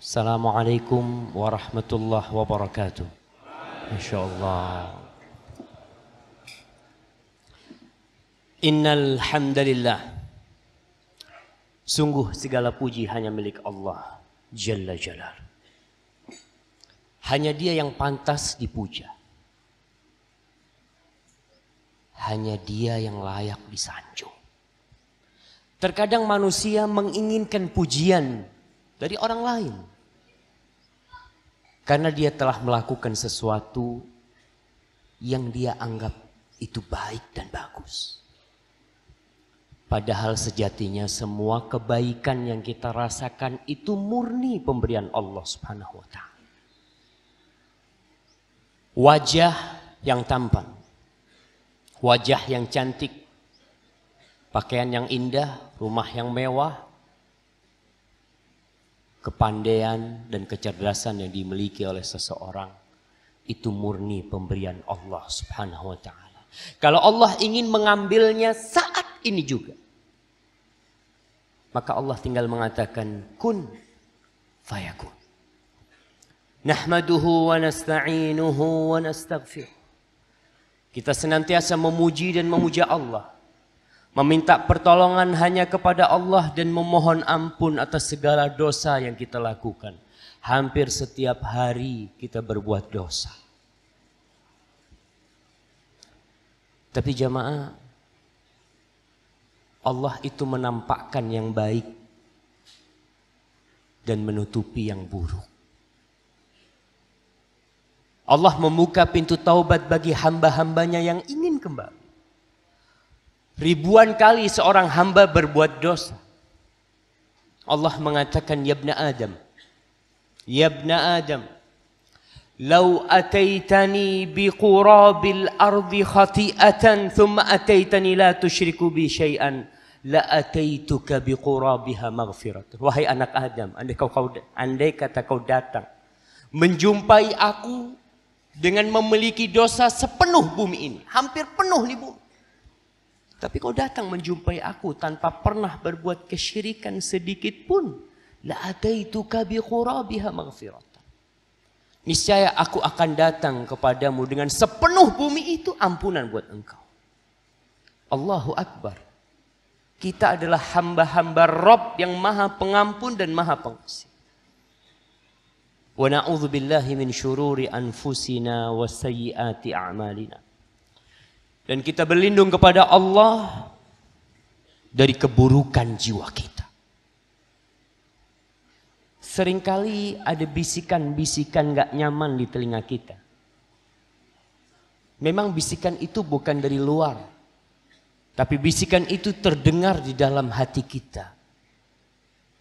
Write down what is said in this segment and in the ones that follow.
Assalamualaikum warahmatullahi wabarakatuh. Insyaallah. Innal hamdalillah. Sungguh segala puji hanya milik Allah Jalla Jalal. Hanya Dia yang pantas dipuja. Hanya Dia yang layak disanjung. Terkadang manusia menginginkan pujian dari orang lain. Karena dia telah melakukan sesuatu yang dia anggap itu baik dan bagus. Padahal sejatinya semua kebaikan yang kita rasakan itu murni pemberian Allah Subhanahu wa Ta'ala. Wajah yang tampan, wajah yang cantik, pakaian yang indah, rumah yang mewah, kepandaian dan kecerdasan yang dimiliki oleh seseorang itu murni pemberian Allah Subhanahu wa Ta'ala. Kalau Allah ingin mengambilnya saat ini juga, maka Allah tinggal mengatakan kun fayakun. Nahmaduhu wa nasta'inuhu wa nastaghfiruh. Kita senantiasa memuji dan memuja Allah, meminta pertolongan hanya kepada Allah dan memohon ampun atas segala dosa yang kita lakukan. Hampir setiap hari kita berbuat dosa. Tapi jamaah, Allah itu menampakkan yang baik dan menutupi yang buruk. Allah membuka pintu taubat bagi hamba-hambanya yang ingin kembali. Ribuan kali seorang hamba berbuat dosa. Allah mengatakan, Ya ibna Adam, Ya ibna Adam, Lau ataitani biqurabil ardi khati'atan, thumma ataitani la tushriku bi syai'an, la ataituka biqurabiha maghfiratan. Wahai anak Adam, andai kata kau datang menjumpai aku dengan memiliki dosa sepenuh bumi ini, hampir penuh nih bumi. Tapi kau datang menjumpai aku tanpa pernah berbuat kesyirikan sedikit pun. La ataituka biqurabiha maghfiratan. Niscaya aku akan datang kepadamu dengan sepenuh bumi itu ampunan buat engkau. Allahu Akbar. Kita adalah hamba-hamba Rabb yang maha pengampun dan maha pengasih. Wa na'udzu billahi min syururi anfusina wa sayyiati a'malina. Dan kita berlindung kepada Allah dari keburukan jiwa kita. Seringkali ada bisikan-bisikan gak nyaman di telinga kita. Memang bisikan itu bukan dari luar. Tapi bisikan itu terdengar di dalam hati kita.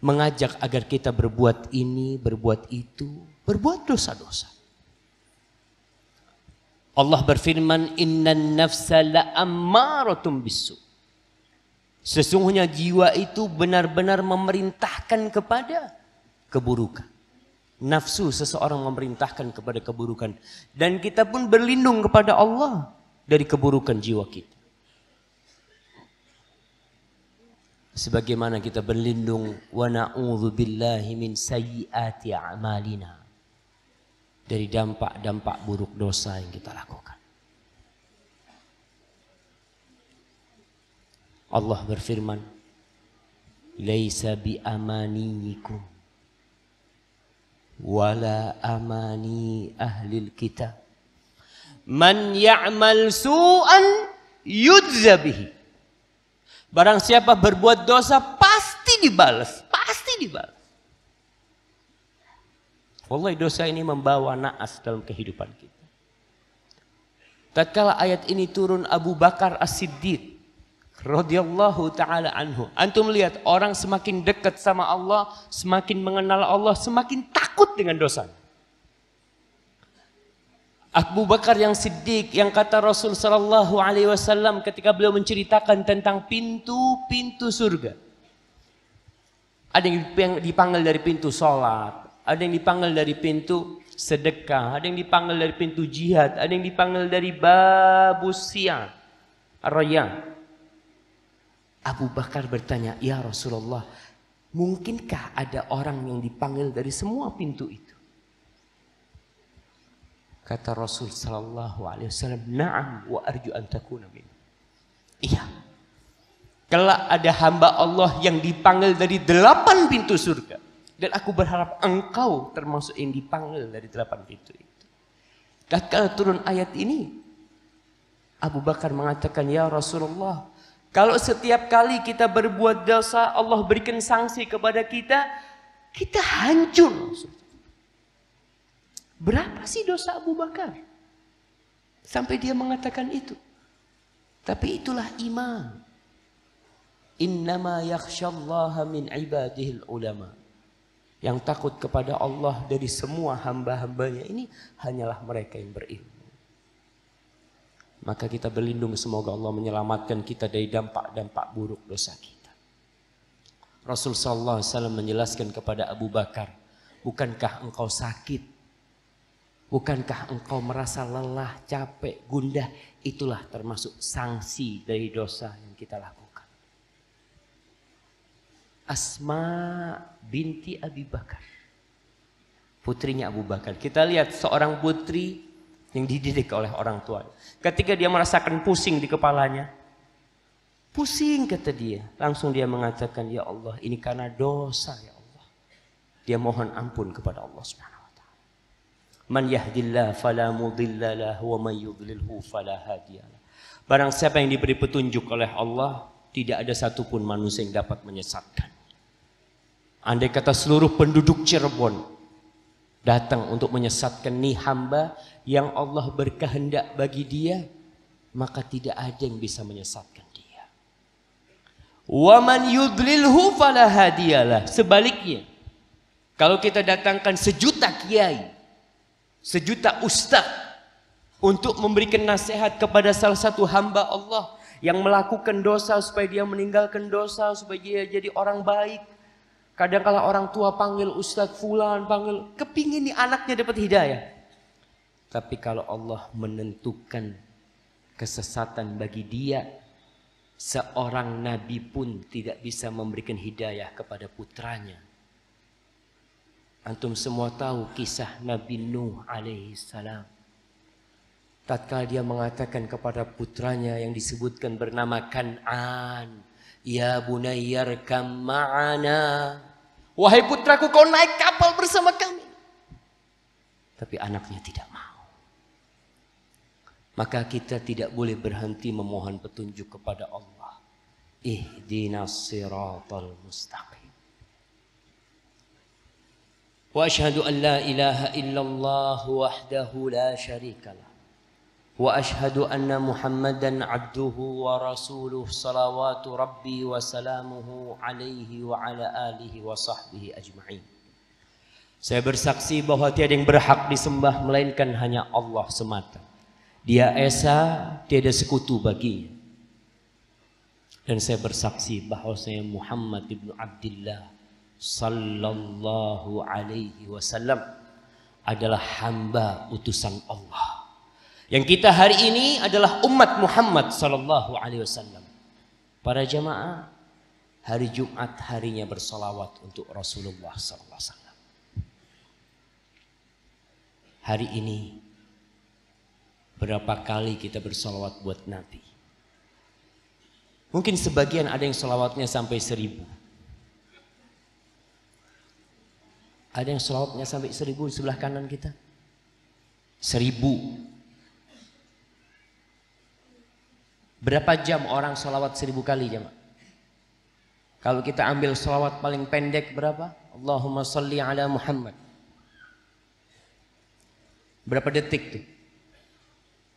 Mengajak agar kita berbuat ini, berbuat itu, berbuat dosa-dosa. Allah berfirman, Innan nafsa la'ammaratum bisu. Sesungguhnya jiwa itu benar-benar memerintahkan kepada keburukan. Nafsu seseorang memerintahkan kepada keburukan. Dan kita pun berlindung kepada Allah dari keburukan jiwa kita. Sebagaimana kita berlindung, wa na'udzu billahi min sayyiati a'malina. Dari dampak-dampak buruk dosa yang kita lakukan. Allah berfirman, Laisa bi amaniyikum wala amani ahlil kitab. Man ya'mal su'an yujza bihi. Barang siapa berbuat dosa pasti dibalas, pasti dibalas. Wallahi dosa ini membawa naas dalam kehidupan kita. Tatkala ayat ini turun, Abu Bakar As-Siddiq radhiyallahu taala anhu. Antum lihat orang semakin dekat sama Allah, semakin mengenal Allah, semakin takut dengan dosa. Abu Bakar yang Siddiq yang kata Rasul sallallahu alaihi wasallam ketika beliau menceritakan tentang pintu-pintu surga. Ada yang dipanggil dari pintu salat. Ada yang dipanggil dari pintu sedekah, ada yang dipanggil dari pintu jihad, ada yang dipanggil dari babus siyam, ar-rayyan. Abu Bakar bertanya, Ya Rasulullah, Mungkinkah ada orang yang dipanggil dari semua pintu itu? Kata Rasul sallallahu alaihi wasallam, "Na'am wa arju an takuna min." Iya. Kelak ada hamba Allah yang dipanggil dari 8 pintu surga. Dan aku berharap engkau termasuk yang dipanggil dari 8 pintu itu. Tatkala turun ayat ini, Abu Bakar mengatakan, "Ya Rasulullah, kalau setiap kali kita berbuat dosa, Allah berikan sanksi kepada kita, kita hancur." Berapa sih dosa Abu Bakar? Sampai dia mengatakan itu. Tapi itulah iman. Innama yakhsyallaha min ibadihil ulama. Yang takut kepada Allah dari semua hamba-hambanya ini hanyalah mereka yang berilmu. Maka kita berlindung, semoga Allah menyelamatkan kita dari dampak-dampak buruk dosa kita. Rasul sallallahu alaihi wasallam menjelaskan kepada Abu Bakar, bukankah engkau sakit? Bukankah engkau merasa lelah, capek, gundah? Itulah termasuk sanksi dari dosa yang kita lakukan. Asma binti Abi Bakar, putrinya Abu Bakar. Kita lihat seorang putri yang dididik oleh orang tua. Ketika dia merasakan pusing di kepalanya, pusing kata dia, langsung dia mengatakan, "Ya Allah, ini karena dosa ya Allah." Dia mohon ampun kepada Allah Subhanahu wa taala. Man yahdillah fala mudhillalah wa man yudlilhu fala hadiyalah. Barang siapa yang diberi petunjuk oleh Allah, tidak ada satupun manusia yang dapat menyesatkan. Andai kata seluruh penduduk Cirebon datang untuk menyesatkan nih hamba yang Allah berkehendak bagi dia, maka tidak ada yang bisa menyesatkan dia. Wa man yudlilhu fala hadiyalah. Sebaliknya, kalau kita datangkan 1.000.000 kiai, 1.000.000 ustaz untuk memberikan nasihat kepada salah satu hamba Allah yang melakukan dosa supaya dia meninggalkan dosa, supaya dia jadi orang baik. Kadang-kala orang tua panggil ustaz fulan, panggil, kepingin nih anaknya dapat hidayah. Tapi kalau Allah menentukan kesesatan bagi dia, seorang nabi pun tidak bisa memberikan hidayah kepada putranya. Antum semua tahu kisah Nabi Nuh alaihi salam. Tatkala dia mengatakan kepada putranya yang disebutkan bernama Kan'an, "Ya bunayyarkam ma'ana." Wahai putraku, kau naik kapal bersama kami. Tapi anaknya tidak mau. Maka kita tidak boleh berhenti memohon petunjuk kepada Allah. Ihdinas siratal mustaqim. Wa asyhadu an la ilaha illallah wahdahu la syarikalah. Wa asyhadu anna Muhammadan abduhu wa rasuluh salawatu rabbi wa salamuhu alaihi wa ala alihi wa sahbihi ajma'in. Saya bersaksi bahwa tiada yang berhak disembah melainkan hanya Allah semata. Dia esa, tiada sekutu baginya. Dan saya bersaksi bahwa saya Muhammad ibnu Abdillah sallallahu alaihi wasallam adalah hamba utusan Allah. Yang kita hari ini adalah umat Muhammad sallallahu alaihi wasallam. Para jamaah, hari Jumat harinya bersolawat untuk Rasulullah sallallahu alaihi wasallam. Hari ini berapa kali kita bersolawat buat Nabi? Mungkin sebagian ada yang solawatnya sampai 1.000. Ada yang solawatnya sampai 1.000 di sebelah kanan kita. 1.000. Berapa jam orang solawat 1.000 kali jemaah? Kalau kita ambil solawat paling pendek berapa? Allahumma salli ala Muhammad. Berapa detik tuh?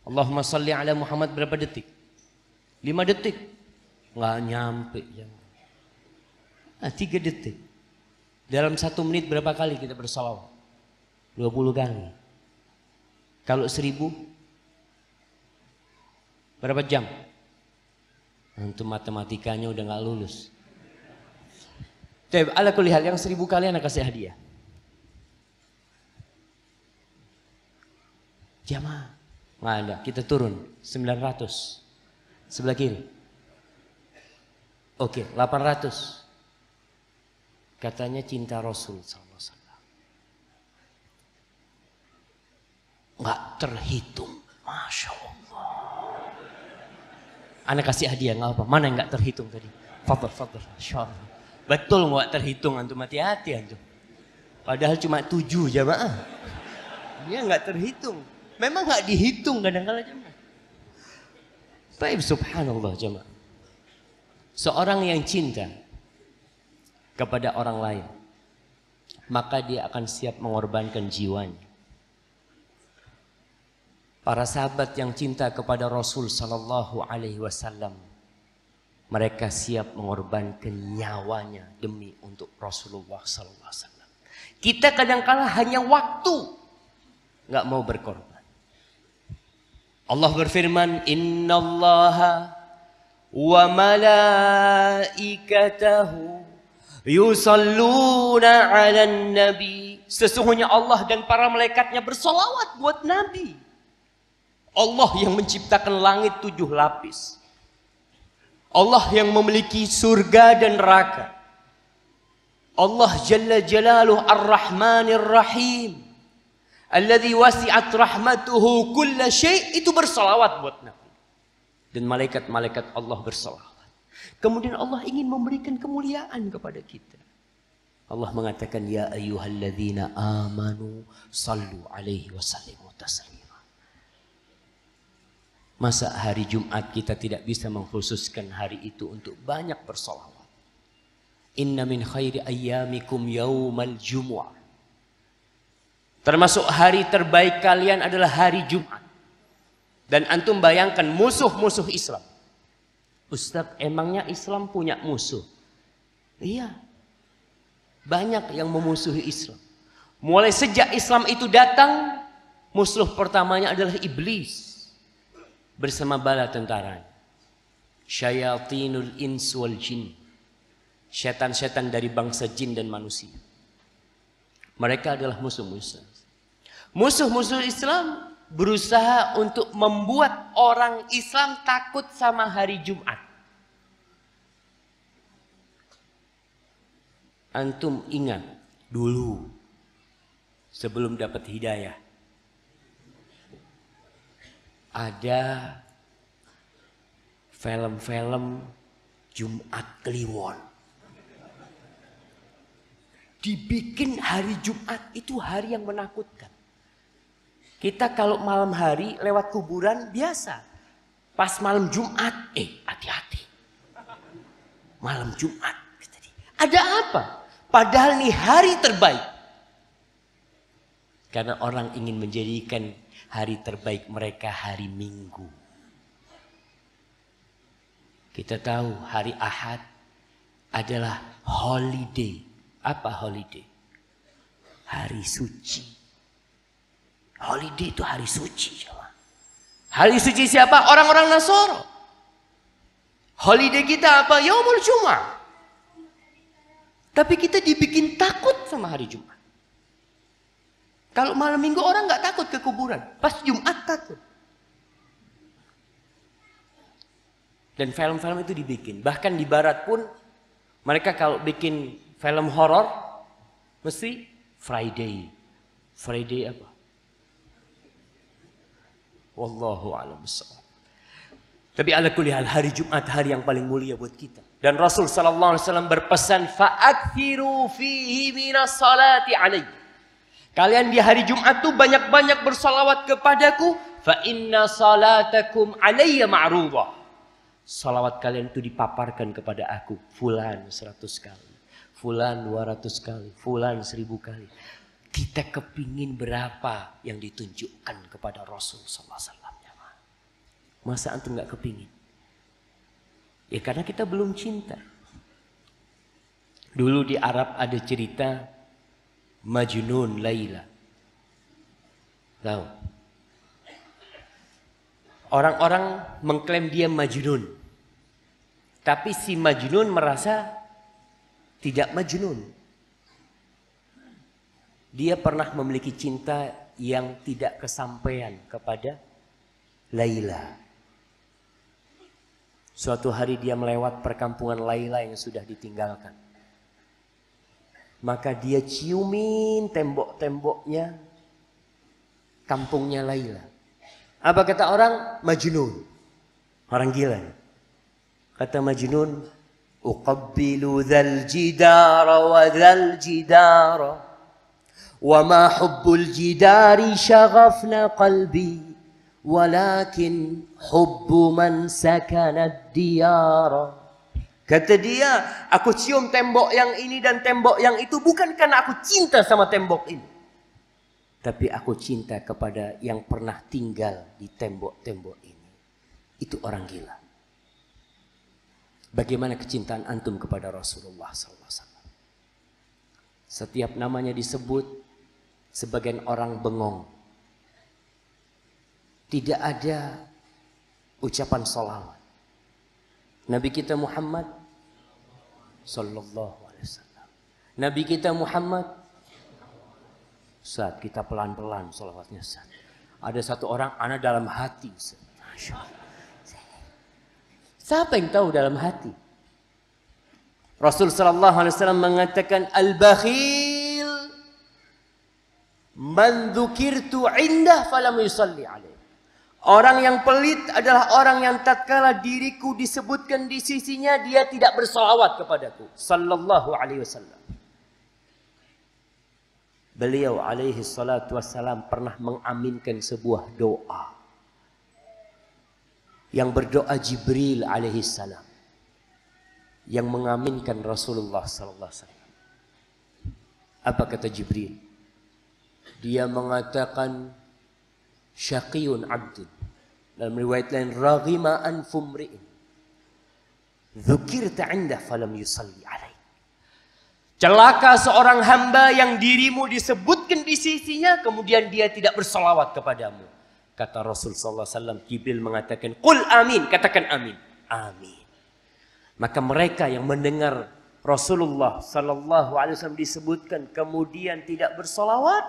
Allahumma salli ala Muhammad berapa detik? 5 detik? Nggak nyampe jemaah. 3 detik. Dalam 1 menit berapa kali kita bersolawat? 20 kali. Kalau 1.000? Berapa jam? Untuk matematikanya udah gak lulus. Tapi ala kulli hal yang 1.000 kali anak kasih hadiah. Jamaah. Nggak ada, kita turun 900. Sebelah kiri. Oke, 800. Katanya cinta Rasul SAW. Nggak terhitung. Masya Allah. Ana kasih hadiah nggak apa. Mana yang nggak terhitung tadi? Fadl. Masya Allah. Betul nggak terhitung antum, hati-hati antum. Padahal cuma 7 jamaah. Dia nggak terhitung. Memang nggak dihitung kadang-kadang jamaah. Baik, subhanallah jamaah. Seorang yang cinta kepada orang lain, maka dia akan siap mengorbankan jiwanya. Para sahabat yang cinta kepada Rasul sallallahu alaihi wasallam, mereka siap mengorbankan nyawanya demi untuk Rasulullah sallallahu alaihi wasallam. Kita kadang-kala hanya waktu nggak mau berkorban. Allah berfirman, "Innallaha wa malaikatahu yusalluna 'alan nabi." Sesungguhnya Allah dan para malaikatnya bersolawat buat Nabi. Allah yang menciptakan langit 7 lapis. Allah yang memiliki surga dan neraka. Allah Jalla Jalaluhu Ar-Rahmanir Rahim. Alladzi wasi'at rahmatuhu kulla syai', itu bersolawat buat Nabi. Dan malaikat-malaikat Allah bersolawat. Kemudian Allah ingin memberikan kemuliaan kepada kita. Allah mengatakan, ya ayyuhalladzina amanu sallu alaihi wasallimu taslima. Masa hari Jumat kita tidak bisa mengkhususkan hari itu untuk banyak bersolawat. Inna min khairi ayyamikum yaumal jumu'ah. Termasuk hari terbaik kalian adalah hari Jumat. Dan antum bayangkan musuh-musuh Islam. Ustaz, emangnya Islam punya musuh? Iya. Banyak yang memusuhi Islam. Mulai sejak Islam itu datang, musuh pertamanya adalah iblis. Bersama bala tentaranya. Syayatinul ins wal jin. Setan-setan dari bangsa jin dan manusia. Mereka adalah musuh-musuh. Musuh-musuh Islam berusaha untuk membuat orang Islam takut sama hari Jumat. Antum ingat dulu sebelum dapat hidayah, ada film-film Jumat Kliwon. Dibikin hari Jumat itu hari yang menakutkan. Kita kalau malam hari lewat kuburan biasa. Pas malam Jumat, hati-hati. Malam Jumat. Ada apa? Padahal ini hari terbaik. Karena orang ingin menjadikan hari terbaik mereka hari Minggu. Kita tahu hari Ahad adalah holiday. Apa holiday? Hari suci. Holiday itu hari suci. Hari suci siapa? Orang-orang Nasoro. Holiday kita apa? Yaumul Jum'ah. Tapi kita dibikin takut sama hari Jumat. Kalau malam Minggu orang nggak takut ke kuburan. Pas Jumat takut. Dan film-film itu dibikin. Bahkan di barat pun mereka kalau bikin film horor mesti Friday. Friday apa? Wallahu a'lam bishawab. Tapi ala kulli hal, hari Jumat hari yang paling mulia buat kita. Dan Rasul sallallahu alaihi wasallam berpesan, fa'akthiru fihi minas salati alaihi. Kalian di hari Jumat tuh banyak-banyak bersalawat kepadaku, fa inna salatakum alayya ma'rudah. Salawat kalian itu dipaparkan kepada aku. Fulan 100 kali, fulan 200 kali, fulan 1000 kali. Kita kepingin berapa yang ditunjukkan kepada Rasul sallallahu alaihi wasallam. Masa antum nggak kepingin? Ya karena kita belum cinta. Dulu di Arab ada cerita Majnun Laila. Tahu? Orang-orang mengklaim dia Majnun. Tapi si Majnun merasa tidak Majnun. Dia pernah memiliki cinta yang tidak kesampaian kepada Laila. Suatu hari dia melewat perkampungan Laila yang sudah ditinggalkan. Maka dia ciumin tembok-temboknya kampungnya Laila. Apa kata orang? Majnun. Orang gila. Kata Majnun, uqabbilu dhal jidara wa dhal jidara wa ma hubbul jidari syaghafna qalbi walakin hubbu man sakana diyara. Kata dia, aku cium tembok yang ini dan tembok yang itu bukan karena aku cinta sama tembok ini, tapi aku cinta kepada yang pernah tinggal di tembok-tembok ini. Itu orang gila. Bagaimana kecintaan antum kepada Rasulullah SAW? Setiap namanya disebut, sebagian orang bengong. Tidak ada ucapan sholawat. Nabi kita Muhammad Sallallahu Alaihi Wasallam. Nabi kita Muhammad. Saat kita pelan-pelan sholawatnya. Ada satu orang, ana dalam hati. Masya Allah. Siapa yang tahu dalam hati? Rasul Sallallahu Alaihi Wasallam mengatakan, al-bakhil man dzukirtu indah falam yusalli alaih. Orang yang pelit adalah orang yang tatkala diriku disebutkan di sisinya, dia tidak bersalawat kepadaku. Sallallahu Alaihi Wasallam. Beliau alaihi salatu wassalam pernah mengaminkan sebuah doa. Yang berdoa Jibril alaihi salam. Yang mengaminkan Rasulullah sallallahu alaihi wasallam. Apa kata Jibril? Dia mengatakan, syaqiyun abdun. Dalam riwayat lain, raghima anfumri'in dzukirta indah falam yusalli alaih. Celaka seorang hamba yang dirimu disebutkan di sisinya, kemudian dia tidak bersalawat kepadamu. Kata Rasul sallallahu alaihi wasallam, Jibril mengatakan, qul amin, katakan amin. Amin. Maka mereka yang mendengar Rasulullah sallallahu alaihi wasallam disebutkan kemudian tidak bersalawat,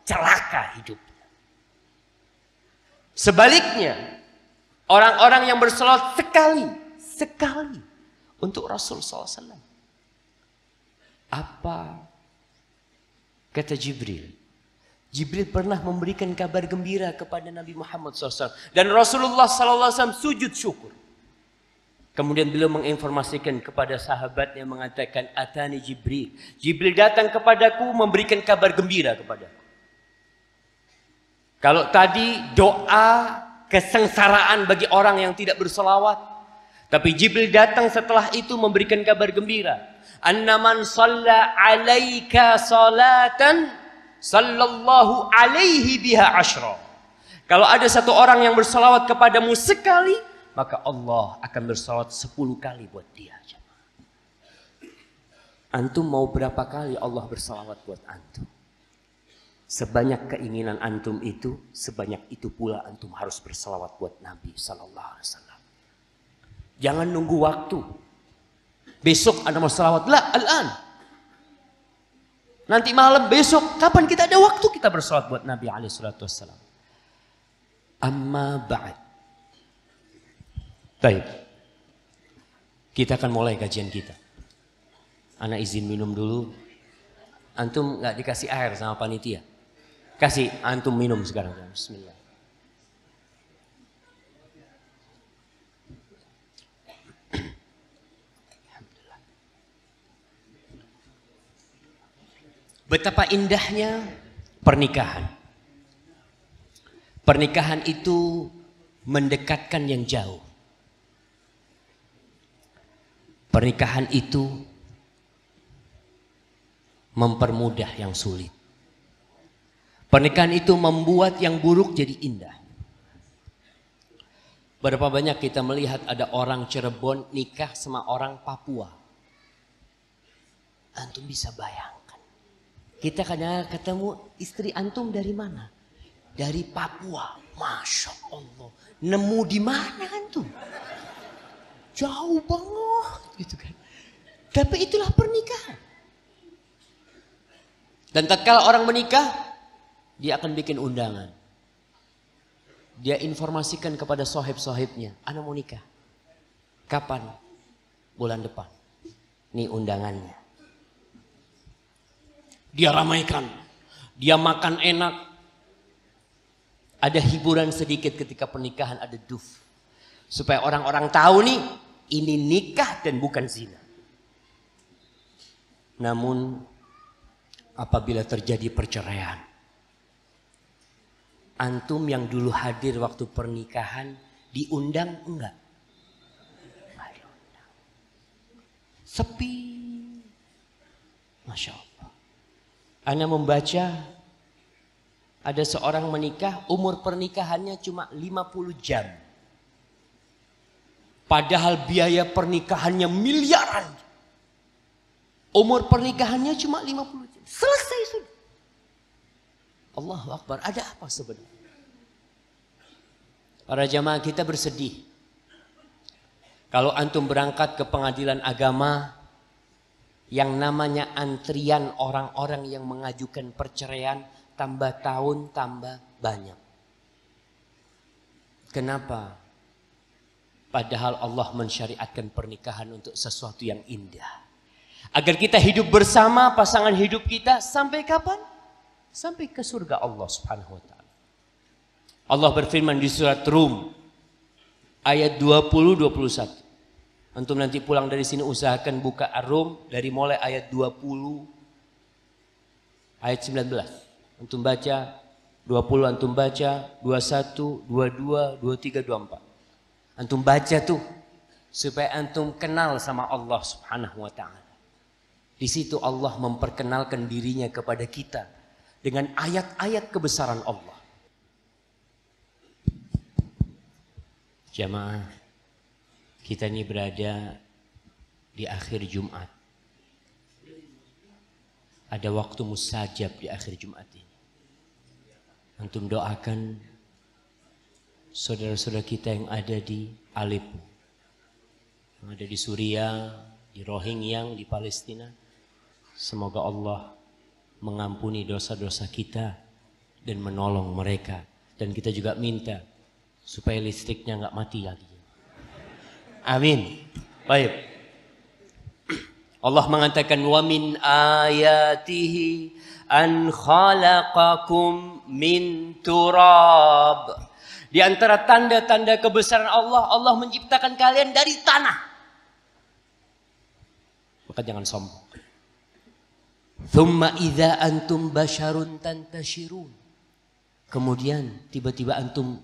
celaka hidupnya. Sebaliknya, orang-orang yang bersalawat sekali untuk Rasul sallallahu alaihi wasallam. Apa kata Jibril? Jibril pernah memberikan kabar gembira kepada Nabi Muhammad SAW. Dan Rasulullah SAW sujud syukur. Kemudian beliau menginformasikan kepada sahabat yang mengatakan, atani Jibril. Jibril datang kepadaku memberikan kabar gembira kepadaku. Kalau tadi doa kesengsaraan bagi orang yang tidak berselawat. Tapi Jibril datang setelah itu memberikan kabar gembira. Anna man shalla alaika salatan sallallahu alaihi biha asyra. Kalau ada satu orang yang bersalawat kepadamu sekali, maka Allah akan bersalawat 10 kali buat dia. Antum mau berapa kali Allah bersalawat buat antum? Sebanyak keinginan antum itu, sebanyak itu pula antum harus bersalawat buat Nabi sallallahu alaihi wasallam. Jangan nunggu waktu. Besok Anda mau salawat, la al-an. Nanti malam, besok, kapan kita ada waktu kita bersalawat buat Nabi alaihi salatu wassalam. Amma ba'd. Baik. Kita akan mulai kajian kita. Ana izin minum dulu. Antum nggak dikasih air sama panitia. Kasih antum minum sekarang. Bismillah. Betapa indahnya pernikahan. Pernikahan itu mendekatkan yang jauh. Pernikahan itu mempermudah yang sulit. Pernikahan itu membuat yang buruk jadi indah. Berapa banyak kita melihat ada orang Cirebon nikah sama orang Papua. Antum bisa bayangkan. Kita kadang ketemu istri antum dari mana? Dari Papua. Masya Allah. Nemu di mana antum? Jauh banget gitu kan. Tapi itulah pernikahan. Dan tatkala orang menikah, dia akan bikin undangan. Dia informasikan kepada sohib-sohibnya, ana mau nikah. Kapan? Bulan depan. Nih undangannya. Dia ramaikan, dia makan enak. Ada hiburan sedikit ketika pernikahan, ada duf. Supaya orang-orang tahu nih, ini nikah dan bukan zina. Namun apabila terjadi perceraian, antum yang dulu hadir waktu pernikahan diundang enggak? Enggak diundang. Sepi. Masya Allah. Ana membaca ada seorang menikah, umur pernikahannya cuma 50 jam. Padahal biaya pernikahannya miliaran. Umur pernikahannya cuma 50 jam. Selesai sudah. Allahu Akbar. Ada apa sebenarnya? Para jamaah kita bersedih. Kalau antum berangkat ke pengadilan agama, yang namanya antrian orang-orang yang mengajukan perceraian tambah tahun tambah banyak. Kenapa? Padahal Allah mensyariatkan pernikahan untuk sesuatu yang indah. Agar kita hidup bersama pasangan hidup kita sampai kapan? Sampai ke surga Allah Subhanahu wa taala. Allah berfirman di surat Rum ayat 20-21. Antum nanti pulang dari sini usahakan buka Ar-Rum dari mulai ayat 20 ayat 19. Antum baca 20, antum baca 21, 22, 23, 24. Antum baca tuh supaya antum kenal sama Allah Subhanahu wa taala. Di situ Allah memperkenalkan dirinya kepada kita dengan ayat-ayat kebesaran Allah. Jamaah, kita ini berada di akhir Jumat. Ada waktu mustajab di akhir Jumat ini. Antum doakan saudara-saudara kita yang ada di Aleppo, yang ada di Suriah, di Rohingya, di Palestina. Semoga Allah mengampuni dosa-dosa kita dan menolong mereka. Dan kita juga minta supaya listriknya nggak mati lagi. Amin. Baik. Allah mengatakan wa min ayatihi an khalaqakum min turab. Di antara tanda-tanda kebesaran Allah, Allah menciptakan kalian dari tanah. Maka jangan sombong. Thumma idza antum basyarun tantashirun. Kemudian tiba-tiba antum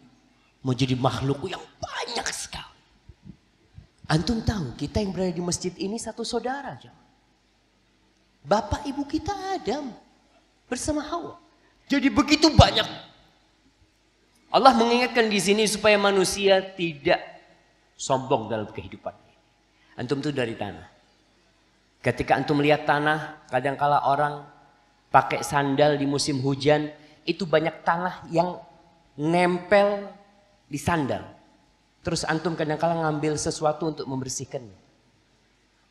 mau jadi makhluk yang banyak sekali. Antum tahu kita yang berada di masjid ini satu saudara. Bapak ibu kita Adam bersama Hawa. Jadi begitu banyak. Allah mengingatkan di sini supaya manusia tidak sombong dalam kehidupan. Antum itu dari tanah. Ketika antum lihat tanah, kadangkala orang pakai sandal di musim hujan, itu banyak tanah yang nempel di sandal. Terus antum kadang-kala ngambil sesuatu untuk membersihkannya.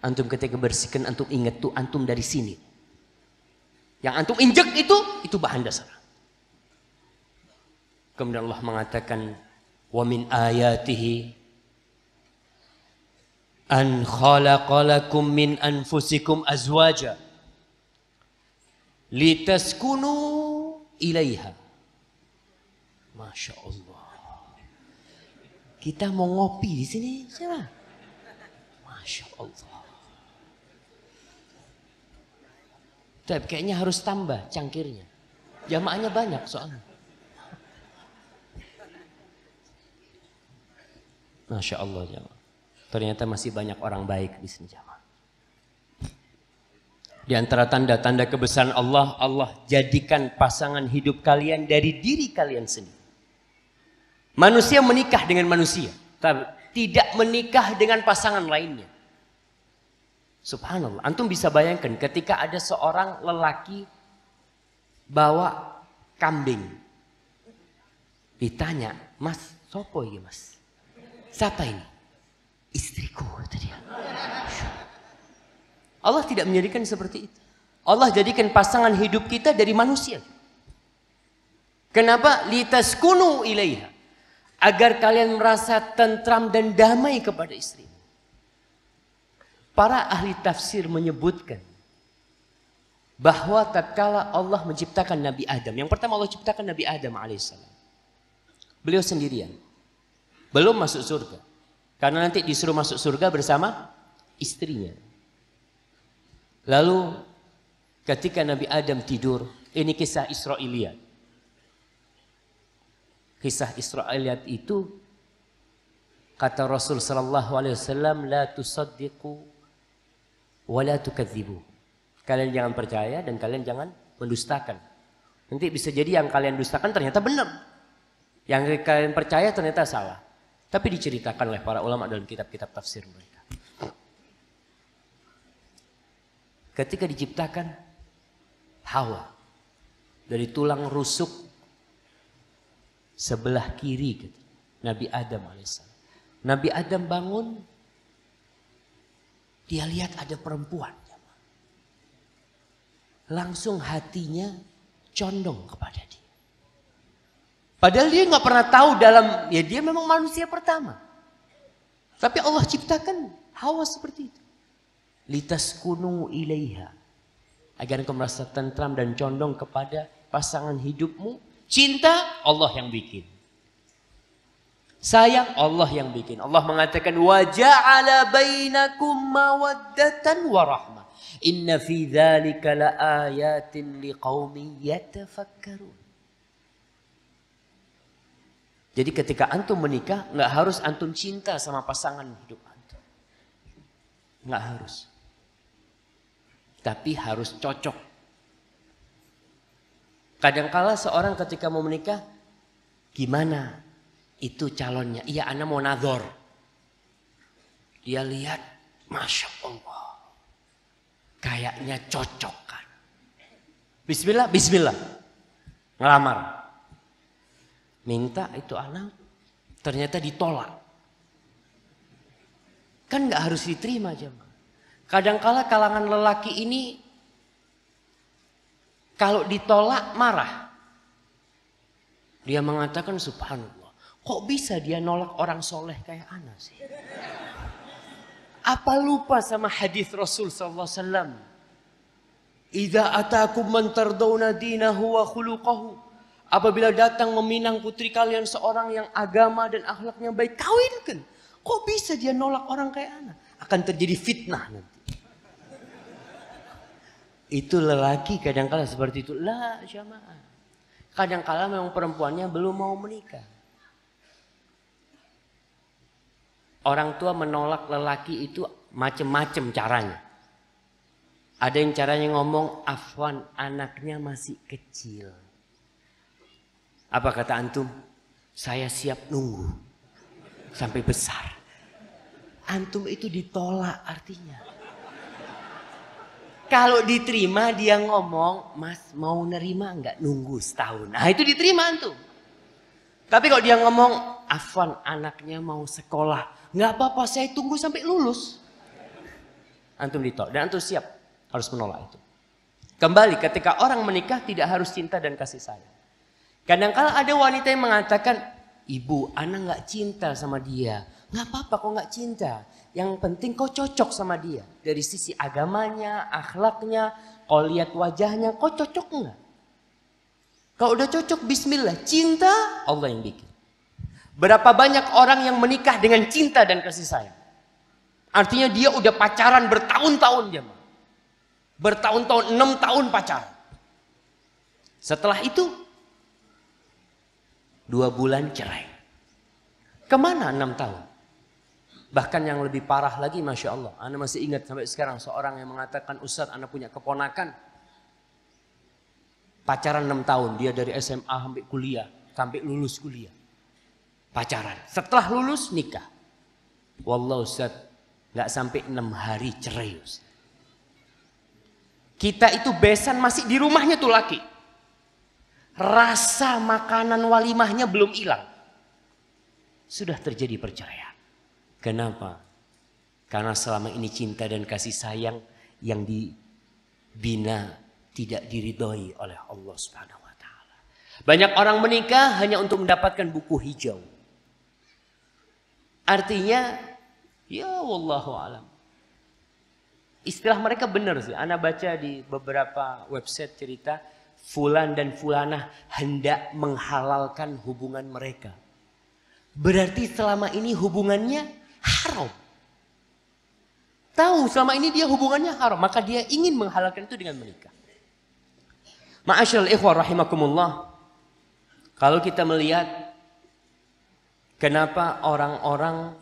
Antum ketika bersihkan, antum ingat tuh antum dari sini. Yang antum injek itu bahan dasar. Kemudian Allah mengatakan, wa min ayatihi an khalaqalakum min anfusikum azwaja litaskunu ilaiha. Masya Allah. Kita mau ngopi di sini, siapa? Masya Allah. Tapi kayaknya harus tambah cangkirnya. Jamaahnya banyak soalnya. Masya Allah jamaah. Ternyata masih banyak orang baik di sini jamaah. Di antara tanda-tanda kebesaran Allah, Allah jadikan pasangan hidup kalian dari diri kalian sendiri. Manusia menikah dengan manusia, tapi tidak menikah dengan pasangan lainnya. Subhanallah, antum bisa bayangkan ketika ada seorang lelaki bawa kambing. Ditanya, "Mas, sopo ini, Mas?" "Siapa ini?" "Istriku," kata dia. Allah tidak menjadikan seperti itu. Allah jadikan pasangan hidup kita dari manusia. Kenapa? Litaskunu ilaiha. Agar kalian merasa tentram dan damai kepada istri. Para ahli tafsir menyebutkan bahwa tatkala Allah menciptakan Nabi Adam, yang pertama Allah ciptakan Nabi Adam alaihissalam. Beliau sendirian, belum masuk surga. Karena nanti disuruh masuk surga bersama istrinya. Lalu ketika Nabi Adam tidur, ini kisah Israiliyat. Kisah Israiliyat itu kata Rasul sallallahu alaihi wasallam, la tusaddiqu wa la tukadzibu. Kalian jangan percaya dan kalian jangan mendustakan. Nanti bisa jadi yang kalian dustakan ternyata benar. Yang kalian percaya ternyata salah. Tapi diceritakan oleh para ulama dalam kitab-kitab tafsir mereka. Ketika diciptakan Hawa dari tulang rusuk sebelah kiri gitu, Nabi Adam alaihissalam. Nabi Adam bangun, dia lihat ada perempuan. Langsung hatinya condong kepada dia. Padahal dia nggak pernah tahu dalam, ya dia memang manusia pertama. Tapi Allah ciptakan Hawa seperti itu. Litaskunu ilaiha. Agar engkau merasa tentram dan condong kepada pasangan hidupmu. Cinta Allah yang bikin. Sayang Allah yang bikin. Allah mengatakan wa ja'ala bainakum mawaddatan wa rahmah. Inna fi dzalika laayatin liqaumin yatafakkarun. Jadi ketika antum menikah, nggak harus antum cinta sama pasangan hidup antum. Nggak harus. Tapi harus cocok. Kadangkala seorang ketika mau menikah, gimana itu calonnya? Iya, ana mau nazar. Dia lihat, Masya Allah. Kayaknya cocok kan. Bismillah, bismillah. Ngelamar. Minta itu anak, ternyata ditolak. Kan nggak harus diterima jemaah. Kadangkala kalangan lelaki ini kalau ditolak marah. Dia mengatakan subhanallah, kok bisa dia nolak orang soleh kayak ana sih? Apa lupa sama hadis Rasul sallallahu alaihi wasallam? Idza atakum man tardawna dinahu wa khuluquhu. Apabila datang meminang putri kalian seorang yang agama dan akhlaknya baik, kawinkan. Kok bisa dia nolak orang kayak anak? Akan terjadi fitnah nanti. Itu lelaki kadang-kala seperti itu. Lah jamaah. Kadang-kala memang perempuannya belum mau menikah. Orang tua menolak lelaki itu macam-macam caranya. Ada yang caranya ngomong, afwan anaknya masih kecil. Apa kata antum? Saya siap nunggu sampai besar. Antum itu ditolak artinya. Kalau diterima dia ngomong, Mas mau nerima enggak? Nunggu setahun. Nah itu diterima antum. Tapi kalau dia ngomong, afwan anaknya mau sekolah. Enggak apa-apa, saya tunggu sampai lulus. Antum ditolak. Dan antum siap harus menolak itu. Kembali ketika orang menikah tidak harus cinta dan kasih sayang. Kadang-kala ada wanita yang mengatakan, ibu, anak nggak cinta sama dia. Nggak apa-apa kok nggak cinta. Yang penting kau cocok sama dia. Dari sisi agamanya, akhlaknya, kau lihat wajahnya, kau cocok nggak? Kalau udah cocok, bismillah. Cinta, Allah yang bikin. Berapa banyak orang yang menikah dengan cinta dan kasih sayang. Artinya dia udah pacaran bertahun-tahun dia. Bertahun-tahun, 6 tahun pacaran. Setelah itu, 2 bulan cerai. Kemana 6 tahun? Bahkan yang lebih parah lagi, Masya Allah. Ana masih ingat sampai sekarang seorang yang mengatakan, Ustaz, Ana punya keponakan. Pacaran 6 tahun. Dia dari SMA sampai kuliah. Sampai lulus kuliah. Pacaran. Setelah lulus nikah. Wallah Ustaz, gak sampai 6 hari cerai Ustaz. Kita itu besan masih di rumahnya tuh laki. Rasa makanan walimahnya belum hilang. Sudah terjadi perceraian. Kenapa? Karena selama ini cinta dan kasih sayang yang dibina tidak diridhoi oleh Allah Subhanahu wa taala. Banyak orang menikah hanya untuk mendapatkan buku hijau. Artinya, ya wallahu alam. Istilah mereka benar sih. Ana baca di beberapa website cerita fulan dan fulanah hendak menghalalkan hubungan mereka. Berarti selama ini hubungannya haram. Tahu selama ini dia hubungannya haram, maka dia ingin menghalalkan itu dengan menikah. Ma'asyiral ikhwah rahimakumullah. Kalau kita melihat kenapa orang-orang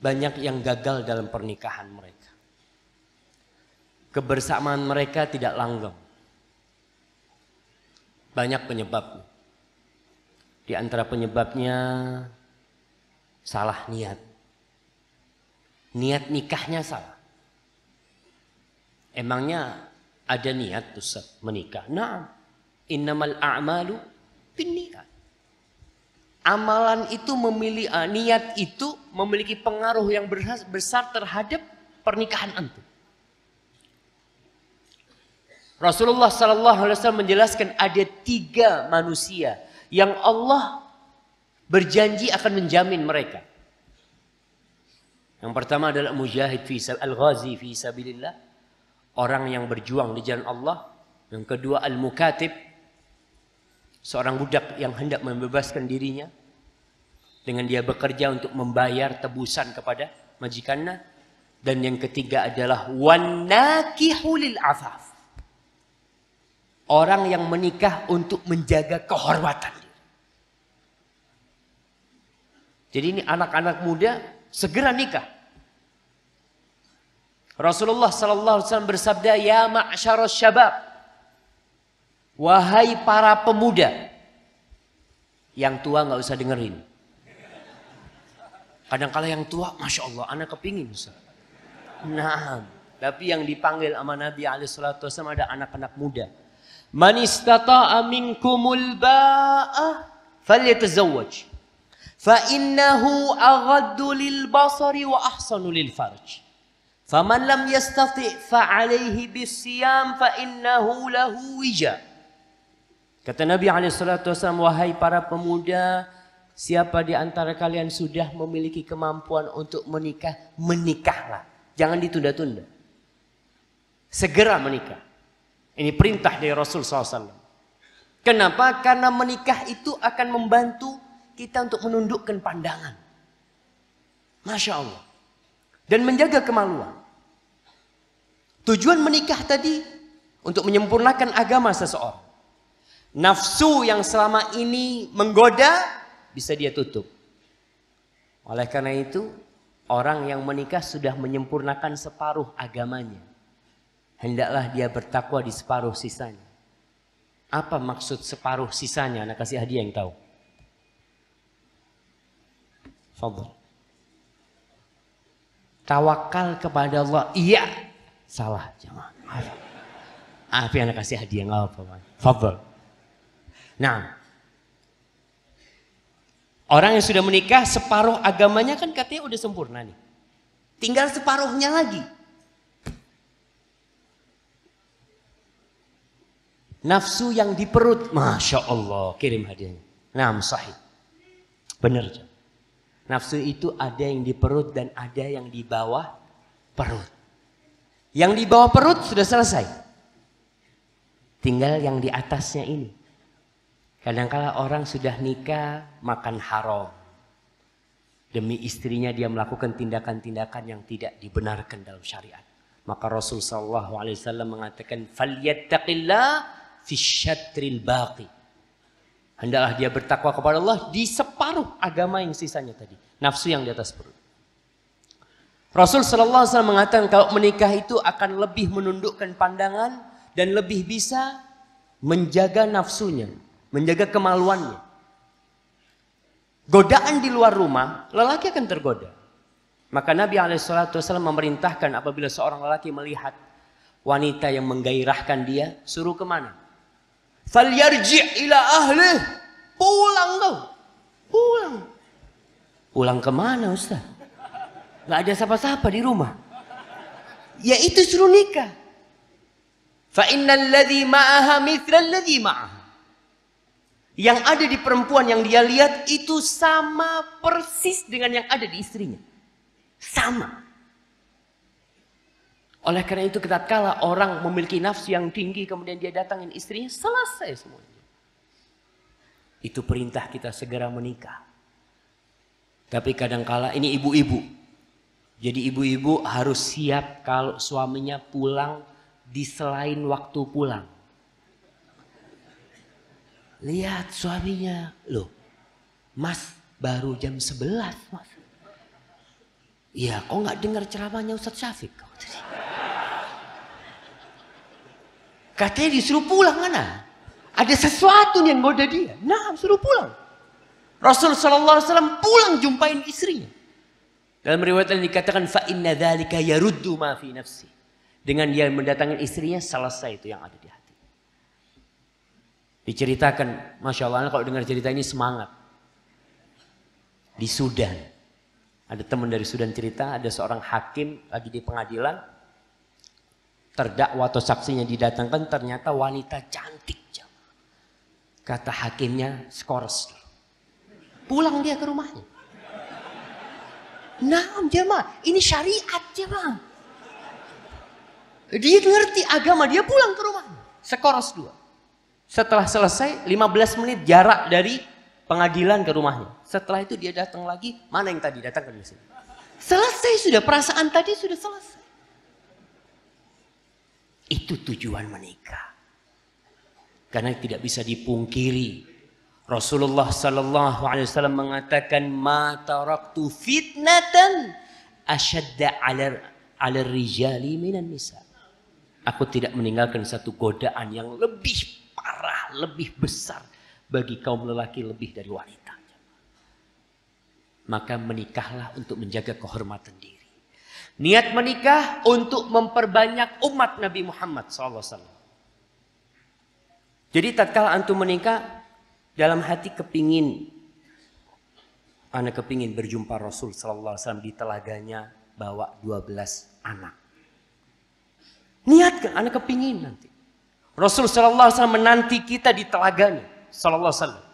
banyak yang gagal dalam pernikahan mereka. Kebersamaan mereka tidak langgeng. Banyak penyebabnya. Di antara penyebabnya salah niat. Niat nikahnya salah. Emangnya ada niat Ustaz menikah? Naam. Innamal a'malu binniyat. Amalan itu niat itu memiliki pengaruh yang besar terhadap pernikahan antum. Rasulullah SAW menjelaskan ada 3 manusia yang Allah berjanji akan menjamin mereka. Yang pertama adalah mujahid al-ghazi fi sabilillah, orang yang berjuang di jalan Allah. Yang kedua al-mukatib, seorang budak yang hendak membebaskan dirinya dengan dia bekerja untuk membayar tebusan kepada majikannya. Dan yang ketiga adalah wan-nakihu lil afaf, orang yang menikah untuk menjaga kehormatan diri. Jadi ini anak-anak muda segera nikah. Rasulullah SAW bersabda, ya ma'syarus syabab, wahai para pemuda. Yang tua nggak usah dengerin. Kadang-kala yang tua, masya Allah, anak kepingin Ustaz. Nah, tapi yang dipanggil sama Nabi SAW ada anak-anak muda. Man istata'a minkumul ba'ah falyatazawwaj fa innahu aghaddu lil basari wa ahsanu lil farj. Faman lam yastati' fa 'alaihi bisiyam fa innahu lahu wija. Kata Nabi SAW, wahai para pemuda, siapa di antara kalian sudah memiliki kemampuan untuk menikah, menikahlah. Jangan ditunda-tunda. Segera menikah. Ini perintah dari Rasul SAW. Kenapa? Karena menikah itu akan membantu kita untuk menundukkan pandangan. Masya Allah. Dan menjaga kemaluan. Tujuan menikah tadi untuk menyempurnakan agama seseorang. Nafsu yang selama ini menggoda bisa dia tutup. Oleh karena itu, orang yang menikah sudah menyempurnakan separuh agamanya. Hendaklah dia bertakwa di separuh sisanya. Apa maksud separuh sisanya? Anak kasih hadiah yang tahu. Fadhal. Tawakal kepada Allah. Iya. Salah. Jangan. Apa anak kasih hadiah? Enggak apa-apa. Fadhal. Nah. Orang yang sudah menikah separuh agamanya kan katanya udah sempurna nih. Tinggal separuhnya lagi. Nafsu yang di perut, masya Allah, kirim hadiahnya. Nah, sahih, benar. Nafsu itu ada yang di perut dan ada yang di bawah perut. Yang di bawah perut sudah selesai. Tinggal yang di atasnya ini. Kadang-kala orang sudah nikah makan haram. Demi istrinya dia melakukan tindakan-tindakan yang tidak dibenarkan dalam syariat. Maka Rasul SAW mengatakan, "Falyattaqillah fi syatril baqi." Hendaklah dia bertakwa kepada Allah di separuh agama yang sisanya tadi. Nafsu yang di atas perut. Rasul SAW mengatakan kalau menikah itu akan lebih menundukkan pandangan dan lebih bisa menjaga nafsunya, menjaga kemaluannya. Godaan di luar rumah, lelaki akan tergoda. Maka Nabi SAW memerintahkan apabila seorang lelaki melihat wanita yang menggairahkan dia, suruh kemana? Falyarji' ila ahlih. Pulang kau. Pulang. Pulang kemana Ustaz? Gak ada siapa-siapa di rumah. Ya itu suruh nikah. Fa innal ladzi ma'aha mithral ladzi ma'aha. Yang ada di perempuan yang dia lihat itu sama persis dengan yang ada di istrinya. Sama. Oleh karena itu tatkala orang memiliki nafsu yang tinggi kemudian dia datangin istrinya, selesai semuanya. Itu perintah kita segera menikah. Tapi kadangkala ini ibu-ibu. Jadi ibu-ibu harus siap kalau suaminya pulang di selain waktu pulang. Lihat suaminya, loh mas baru jam 11 mas. Iya kok nggak dengar ceramahnya Ustadz Syafiq? Katanya disuruh pulang mana? Ada sesuatu yang goda dia. Nah, suruh pulang. Rasul sallallahu alaihi wasallam pulang jumpain istrinya. Dalam riwayat yang dikatakan fa inna dzalika yaruddu ma fi nafsi. Dengan dia mendatangkan istrinya selesai itu yang ada di hati. Diceritakan, Masya Allah kalau dengar cerita ini semangat. Di Sudan. Ada teman dari Sudan cerita, ada seorang hakim lagi di pengadilan. Terdakwa atau saksinya didatangkan, ternyata wanita cantik. Kata hakimnya, skors. Pulang dia ke rumahnya. Nah jemaah, ini syariat jemaah. Dia ngerti agama, dia pulang ke rumahnya. Skors 2. Setelah selesai, 15 menit jarak dari pengadilan ke rumahnya. Setelah itu dia datang lagi, mana yang tadi datang ke sini. Selesai sudah, perasaan tadi sudah selesai. Itu tujuan menikah. Karena tidak bisa dipungkiri. Rasulullah sallallahu alaihi wasallam mengatakan ma taraktu fitnatan asyadda 'ala rijali minan nisa. Aku tidak meninggalkan satu godaan yang lebih parah, lebih besar bagi kaum lelaki lebih dari wanita. Maka menikahlah untuk menjaga kehormatan diri. Niat menikah untuk memperbanyak umat Nabi Muhammad sallallahu alaihi wasallam. Jadi tatkala antum menikah, dalam hati anak kepingin berjumpa Rasul sallallahu alaihi wasallam di telaganya bawa 12 anak. Niatkan, anak kepingin nanti. Rasul sallallahu alaihi wasallam menanti kita di telaganya sallallahu alaihi wasallam.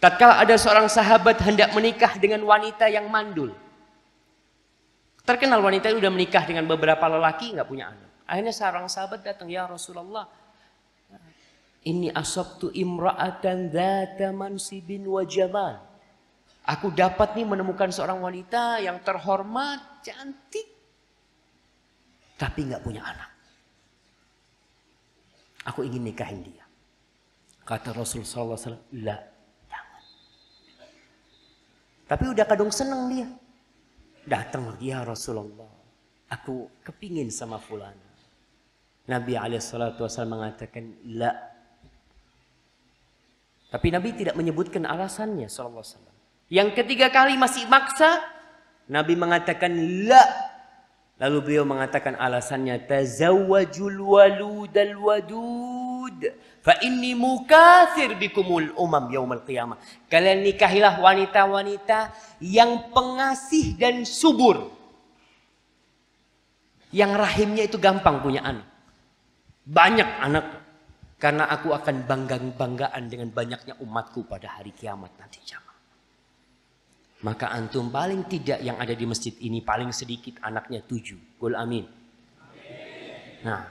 Tatkala ada seorang sahabat hendak menikah dengan wanita yang mandul. Terkenal wanita itu sudah menikah dengan beberapa lelaki, nggak punya anak. Akhirnya seorang sahabat datang, ya Rasulullah, ini asabtu imra'atan dzata mansibin wa jamal. Aku dapat nih menemukan seorang wanita yang terhormat, cantik, tapi nggak punya anak. Aku ingin nikahin dia. Kata Rasul sallallahu alaihi wasallam, la, jangan. Tapi udah kadung seneng dia. Datang lagi, ya Rasulullah, aku kepingin sama fulana. Nabi alaihi salatu wasallam mengatakan, la. Tapi Nabi tidak menyebutkan alasannya sallallahu alaihi wasallam. Yang ketiga kali masih maksa, Nabi mengatakan la. Lalu beliau mengatakan alasannya, tazawwajul waludal wadud fa inni mukatsir bikumul umam yaumal qiyamah. Kalian nikahilah wanita-wanita yang pengasih dan subur. Yang rahimnya itu gampang punya anak. Banyak anak. Karena aku akan banggaan dengan banyaknya umatku pada hari kiamat nanti jamaah. Maka antum paling tidak yang ada di masjid ini paling sedikit anaknya 7. Qul amin. Nah,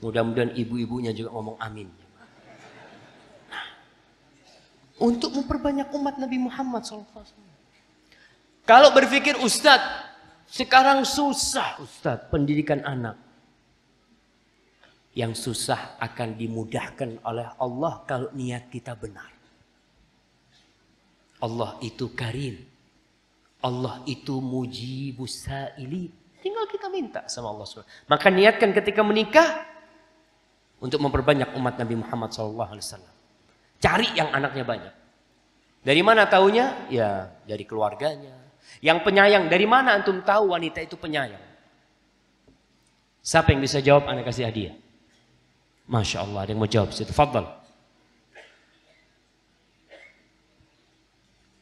mudah-mudahan ibu-ibunya juga ngomong amin. Nah, untuk memperbanyak umat Nabi Muhammad SAW. Kalau berpikir Ustadz, sekarang susah Ustadz pendidikan anak. Yang susah akan dimudahkan oleh Allah kalau niat kita benar. Allah itu karim. Allah itu mujibus sa'ili. Tinggal kita minta sama Allah SWT. Maka niatkan ketika menikah untuk memperbanyak umat Nabi Muhammad SAW. Cari yang anaknya banyak. Dari mana taunya? Ya dari keluarganya. Yang penyayang. Dari mana antum tahu wanita itu penyayang? Siapa yang bisa jawab? Anak kasih hadiah. Masya Allah, ada yang mau jawab situ. Fadal.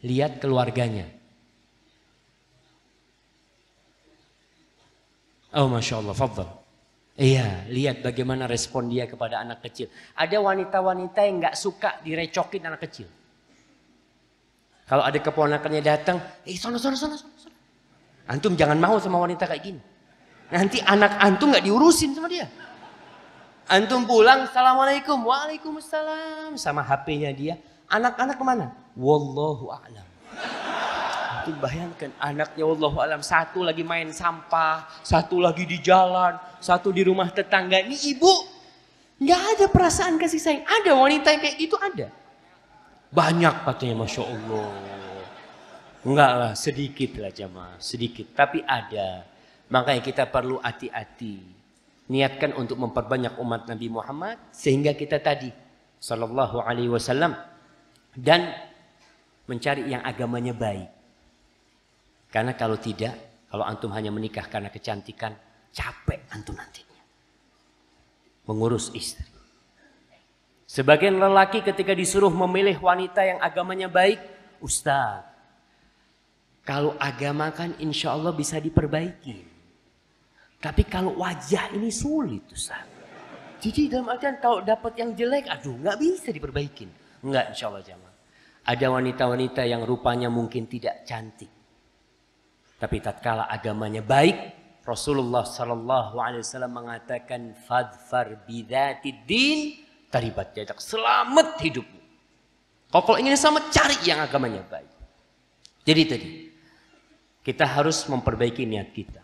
Lihat keluarganya. Oh Masya Allah, fadal. Iya, lihat bagaimana respon dia kepada anak kecil. Ada wanita-wanita yang gak suka direcokin anak kecil. Kalau ada keponakannya datang, sono. Antum jangan mau sama wanita kayak gini. Nanti anak antum nggak diurusin sama dia. Antum pulang, assalamualaikum, waalaikumsalam, sama HP-nya dia. Anak-anak kemana? Wallahu a'lam. Antum bayangkan anaknya wallahu a'lam, satu lagi main sampah, satu lagi di jalan, satu di rumah tetangga. Ini ibu nggak ada perasaan kasih sayang. Ada wanita yang kayak gitu ada. Banyak katanya, masya Allah. Enggak lah, sedikit lah jamaah, sedikit. Tapi ada. Makanya kita perlu hati-hati. Niatkan untuk memperbanyak umat Nabi Muhammad. Sehingga kita tadi sallallahu alaihi wasallam. Dan mencari yang agamanya baik. Karena kalau tidak, kalau antum hanya menikah karena kecantikan, capek antum nantinya. Mengurus istri. Sebagian lelaki ketika disuruh memilih wanita yang agamanya baik. Ustaz, kalau agama kan insya Allah bisa diperbaiki. Tapi kalau wajah ini sulit, Ustaz. Jadi dalam artian kalau dapat yang jelek, aduh nggak bisa diperbaikin. Enggak, insya Allah jamaah. Ada wanita-wanita yang rupanya mungkin tidak cantik. Tapi tatkala agamanya baik, Rasulullah Sallallahu Alaihi Wasallam mengatakan, fadfar bidatid din taribat yadak. Selamat hidupmu. Kalau ingin selamat, cari yang agamanya baik. Jadi tadi, kita harus memperbaiki niat kita.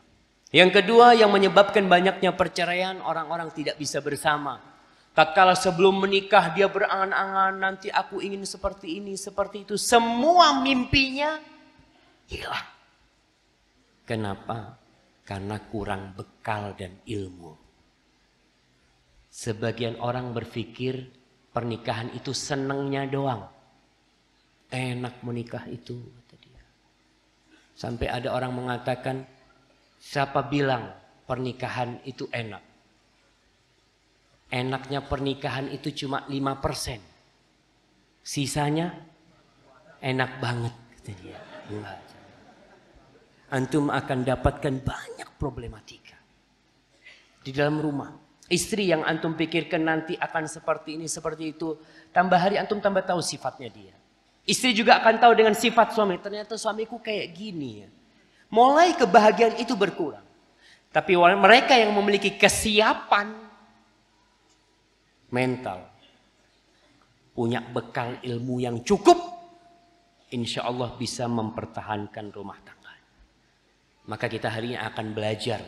Yang kedua yang menyebabkan banyaknya perceraian, orang-orang tidak bisa bersama. Tatkala sebelum menikah dia berangan-angan, nanti aku ingin seperti ini, seperti itu. Semua mimpinya hilang. Kenapa? Karena kurang bekal dan ilmu. Sebagian orang berpikir pernikahan itu senengnya doang. Enak menikah itu, kata dia. Sampai ada orang mengatakan, siapa bilang pernikahan itu enak? Enaknya pernikahan itu cuma 5%. Sisanya enak banget, kata dia. Enggak. Antum akan dapatkan banyak problematika di dalam rumah. Istri yang antum pikirkan nanti akan seperti ini, seperti itu. Tambah hari antum tambah tahu sifatnya dia. Istri juga akan tahu dengan sifat suami. Ternyata suamiku kayak gini ya. Mulai kebahagiaan itu berkurang. Tapi mereka yang memiliki kesiapan mental, punya bekal ilmu yang cukup, insya Allah bisa mempertahankan rumah tangga. Maka kita hari ini akan belajar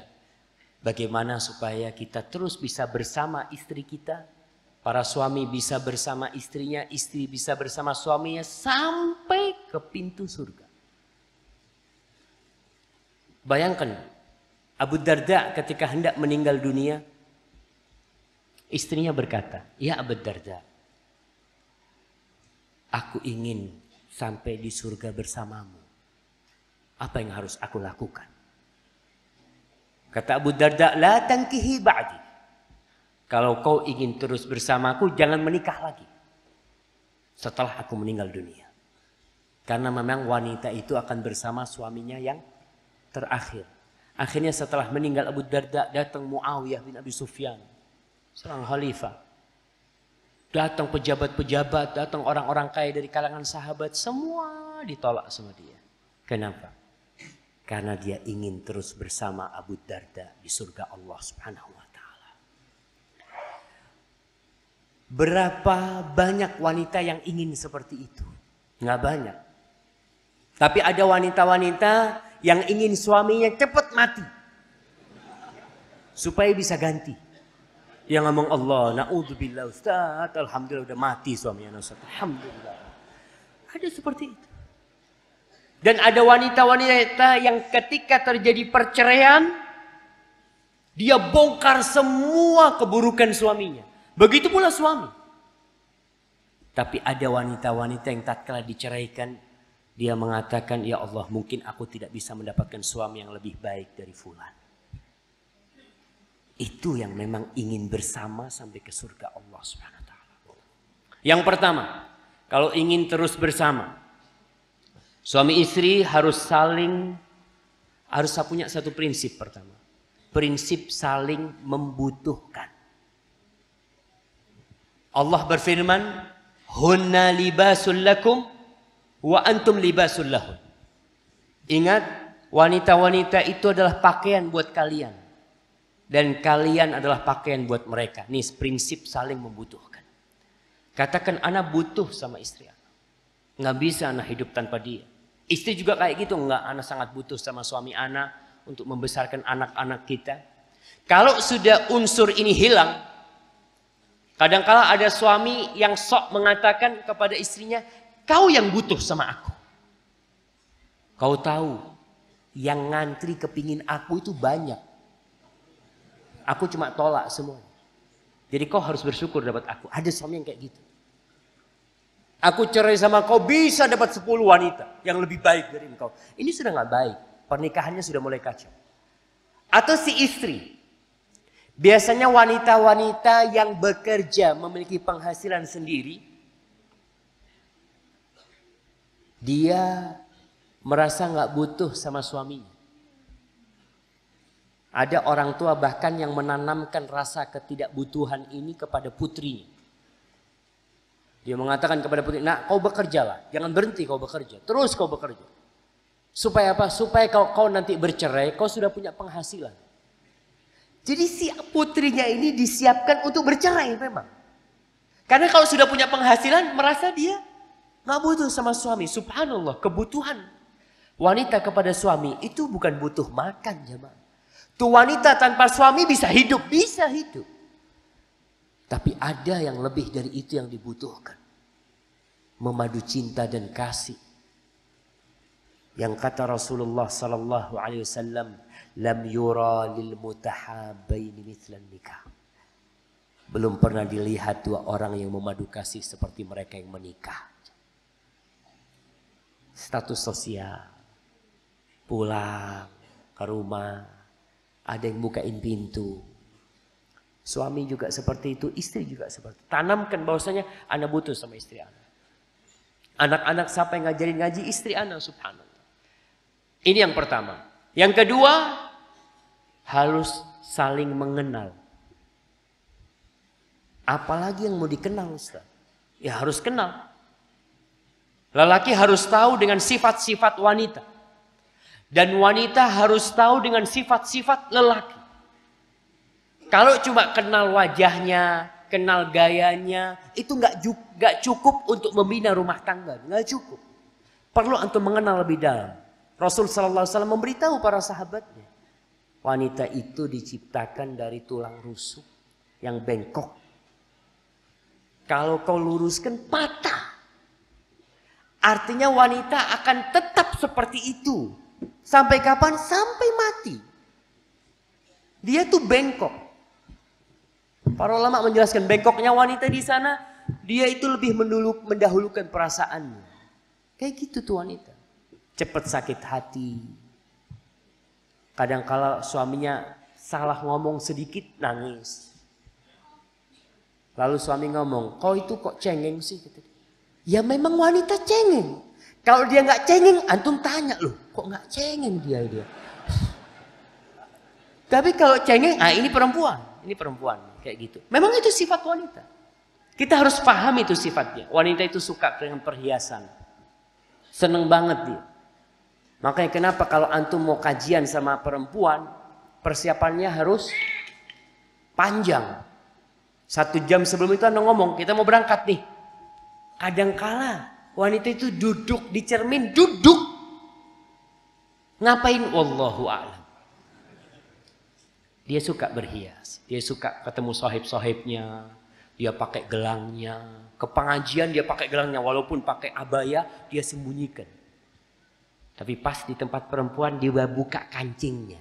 bagaimana supaya kita terus bisa bersama istri kita, para suami bisa bersama istrinya, istri bisa bersama suaminya sampai ke pintu surga. Bayangkan Abu Darda ketika hendak meninggal dunia, istrinya berkata, "Ya Abu Darda, aku ingin sampai di surga bersamamu. Apa yang harus aku lakukan?" Kata Abu Darda, "La tankihi ba'di." Kalau kau ingin terus bersamaku, jangan menikah lagi setelah aku meninggal dunia. Karena memang wanita itu akan bersama suaminya yang terakhir. Akhirnya setelah meninggal Abu Darda, datang Muawiyah bin Abi Sufyan, seorang khalifah. Datang pejabat-pejabat, datang orang-orang kaya dari kalangan sahabat, semua ditolak sama dia. Kenapa? Karena dia ingin terus bersama Abu Darda di surga Allah Subhanahu wa taala. Berapa banyak wanita yang ingin seperti itu? Nggak banyak. Tapi ada wanita-wanita yang ingin suaminya cepat mati supaya bisa ganti. Yang ngomong, Allah, na'udzubillah Ustaz, alhamdulillah udah mati suaminya Ustaz. Alhamdulillah. Ada seperti itu. Dan ada wanita-wanita yang ketika terjadi perceraian, dia bongkar semua keburukan suaminya. Begitu pula suami. Tapi ada wanita-wanita yang tatkala diceraikan, dia mengatakan, ya Allah, mungkin aku tidak bisa mendapatkan suami yang lebih baik dari fulan. Itu yang memang ingin bersama sampai ke surga Allah Subhanahu wa taala. Yang pertama, kalau ingin terus bersama, suami istri harus punya satu prinsip pertama. Prinsip saling membutuhkan. Allah berfirman, "Hunna libasul lakum wa antum libasul lahun." Ingat, wanita-wanita itu adalah pakaian buat kalian. Dan kalian adalah pakaian buat mereka. Nih prinsip saling membutuhkan. Katakan anak butuh sama istri anak. Nggak bisa anak hidup tanpa dia. Istri juga kayak gitu. Nggak, anak sangat butuh sama suami anak untuk membesarkan anak-anak kita. Kalau sudah unsur ini hilang. Kadangkala ada suami yang sok mengatakan kepada istrinya. Kau yang butuh sama aku. Kau tahu. Yang ngantri kepingin aku itu banyak. Aku cuma tolak semua. Jadi kau harus bersyukur dapat aku. Ada suami yang kayak gitu. Aku cerai sama kau bisa dapat 10 wanita yang lebih baik dari engkau. Ini sudah nggak baik. Pernikahannya sudah mulai kacau. Atau si istri. Biasanya wanita-wanita yang bekerja memiliki penghasilan sendiri. Dia merasa nggak butuh sama suaminya. Ada orang tua bahkan yang menanamkan rasa ketidakbutuhan ini kepada putrinya. Dia mengatakan kepada putri, nak kau bekerjalah. Jangan berhenti kau bekerja. Terus kau bekerja. Supaya apa? Supaya kau nanti bercerai, kau sudah punya penghasilan. Jadi si putrinya ini disiapkan untuk bercerai memang. Karena kalau sudah punya penghasilan, merasa dia gak butuh sama suami. Subhanallah, kebutuhan wanita kepada suami itu bukan butuh makan jemaah. Tuh wanita tanpa suami bisa hidup. Bisa hidup. Tapi ada yang lebih dari itu yang dibutuhkan. Memadu cinta dan kasih. Yang kata Rasulullah sallallahu alaihi wasallam, lam yura lil mutahabbaini mithlan nikah. Belum pernah dilihat dua orang yang memadu kasih seperti mereka yang menikah. Status sosial. Pulang ke rumah. Ada yang bukain pintu. Suami juga seperti itu, istri juga seperti itu. Tanamkan bahwasanya anak butuh sama istri anak. Anak-anak siapa yang ngajarin ngaji? Istri anak, subhanallah. Ini yang pertama. Yang kedua, harus saling mengenal. Apalagi yang mau dikenal, Ustaz? Ya harus kenal. Lelaki harus tahu dengan sifat-sifat wanita. Dan wanita harus tahu dengan sifat-sifat lelaki. Kalau cuma kenal wajahnya, kenal gayanya, itu nggak cukup untuk membina rumah tangga, nggak cukup. Perlu untuk mengenal lebih dalam. Rasul Sallallahu Alaihi Wasallam memberitahu para sahabatnya, wanita itu diciptakan dari tulang rusuk yang bengkok. Kalau kau luruskan patah, artinya wanita akan tetap seperti itu. Sampai kapan? Sampai mati. Dia tuh bengkok. Para ulama menjelaskan bengkoknya wanita di sana, dia itu lebih mendahulukan perasaannya. Kayak gitu tuh wanita. Cepat sakit hati. Kadang kala suaminya salah ngomong sedikit nangis. Lalu suami ngomong, kau itu kok cengeng sih? Ya memang wanita cengeng. Kalau dia nggak cengeng, antum tanya loh, kok nggak cengeng dia? Tapi kalau cengeng, ini perempuan kayak gitu. Memang itu sifat wanita. Kita harus paham itu sifatnya. Wanita itu suka dengan perhiasan, seneng banget dia. Makanya kenapa kalau antum mau kajian sama perempuan, persiapannya harus panjang. 1 jam sebelum itu anda ngomong, kita mau berangkat nih. Kadangkala wanita itu duduk di cermin, duduk. Ngapain? Wallahu a'lam. Dia suka berhias. Dia suka ketemu sahib-sahibnya. Dia pakai gelangnya. Ke pengajian dia pakai gelangnya. Walaupun pakai abaya, dia sembunyikan. Tapi pas di tempat perempuan, dia buka kancingnya.